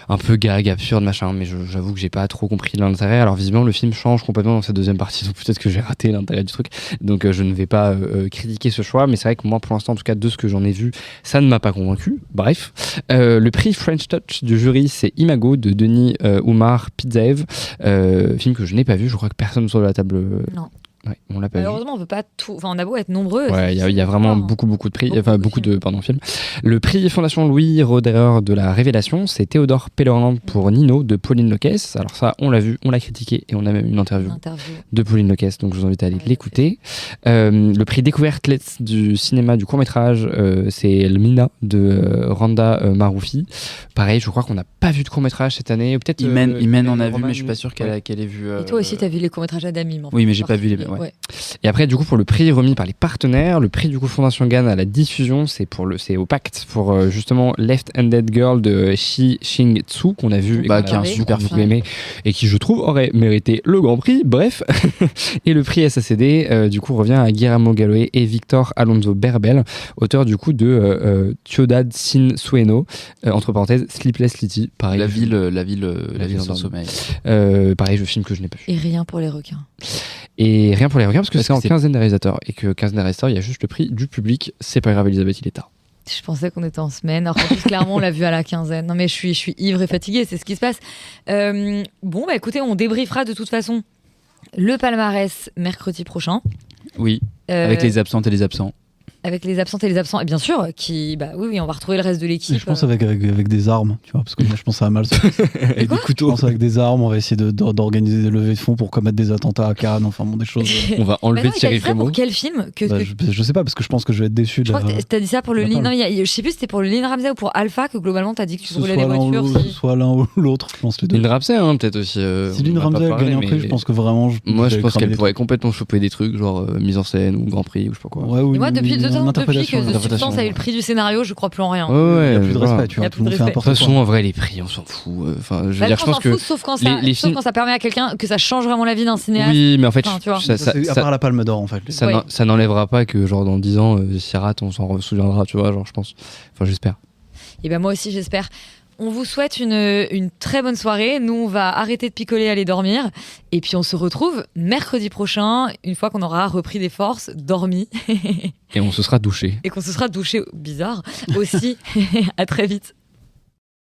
un peu gag, absurde, machin. Mais j'avoue que j'ai pas trop compris l'intérêt. Alors visiblement, le film change complètement dans sa deuxième partie. Donc peut-être que j'ai raté l'intérêt du truc. Donc je ne vais pas critiquer ce choix. Mais c'est vrai que moi, pour l'instant, en tout cas, de ce que j'en ai vu, ça ne m'a pas convaincu. Bref, le prix French Touch du jury, c'est Imago de Denis Oumar Pidzaev, film que je n'ai pas vu. Je crois que personne sur la table. Non. Ouais, on l'a pas vu. Malheureusement, on peut pas tout. Enfin, on a beau être nombreux. Ouais, il y a vraiment beaucoup de prix, beaucoup de films. Le prix Fondation Louis Roederer de la Révélation, c'est Théodore Pellerland pour Nino de Pauline Loquès. Alors ça, on l'a vu, on l'a critiqué et on a même une interview de Pauline Loquès, donc je vous invite à aller l'écouter. Le prix Découverte du cinéma du court-métrage, c'est Le Mina de Randa Maroufi. Pareil, je crois qu'on n'a pas vu de court-métrage cette année. Peut-être Imen en a vu, mais je suis pas sûr qu'elle ait vu. Et toi aussi, t'as vu les courts-métrages d'Adamim. Oui, mais j'ai pas vu les. Ouais. Et après, du coup, pour le prix remis par les partenaires, le prix du coup Fondation Gann à la diffusion, c'est au Pacte pour justement Left-Handed Girl de Shi Shing-tsu qu'on a vu, et qui est un super beaucoup aimé et qui, je trouve, aurait mérité le Grand Prix. Bref, et le prix SACD du coup revient à Guillermo Galoé et Victor Alonso Berbel, auteur du coup de Ciudad sin Sueño, entre parenthèses Sleepless City. Pareil, La ville sans sommeil. Pareil, je film que je n'ai pas vu. Et rien pour les requins. Et rien pour les requins parce que c'est en quinzaine des réalisateurs et que quinzaine des réalisateurs, il y a juste le prix du public. C'est pas grave, Elisabeth, il est tard. Je pensais qu'on était en semaine. Alors, en plus, clairement, on l'a vu à la quinzaine. Non, mais je suis ivre et fatiguée, c'est ce qui se passe. Bon, bah écoutez, on débriefera de toute façon le palmarès mercredi prochain. Oui, avec les absentes et les absents. Avec les absentes et les absents, et bien sûr, oui, on va retrouver le reste de l'équipe. Et je pense avec des armes, tu vois, parce que moi je pense que ça va mal. Et des couteaux. Je pense avec des armes, on va essayer d'organiser des levées de fonds pour commettre des attentats à Cannes, enfin bon, des choses. On va enlever Thierry Frémaux. Pour quel film je sais pas, parce que je pense que je vais être déçu. Je crois que t'as dit ça pour le Lynn. Non, je sais plus si c'était pour le Lynn Ramsey ou pour Alpha que globalement t'as dit que tu brûlais des voitures. Soit l'un ou l'autre, je pense les deux. Lynn Ramsey, peut-être aussi. Si Lynn Ramsey gagne un prix, je pense que vraiment. Moi, je pense qu'elle pourrait complètement choper des trucs, genre mise en scène ou Grand Prix ou je sais pas quoi. Et moi, depuis que Substance a eu le prix du scénario, je crois plus en rien. Ouais, il n'y a plus de respect, tu vois. De toute façon, en vrai, les prix, on s'en fout. Enfin, je veux dire, je pense que. Sauf quand ça permet à quelqu'un que ça change vraiment la vie d'un cinéaste. Oui, mais en fait, à part la Palme d'Or, en fait. Ça n'enlèvera pas que, genre, dans 10 ans, si rate, on s'en souviendra, tu vois, genre, je pense. Enfin, j'espère. Et ben, moi aussi, j'espère. On vous souhaite une très bonne soirée. Nous, on va arrêter de picoler et aller dormir. Et puis, on se retrouve mercredi prochain, une fois qu'on aura repris des forces, dormi. Et on se sera douché. Et qu'on se sera douché, bizarre, aussi. À très vite.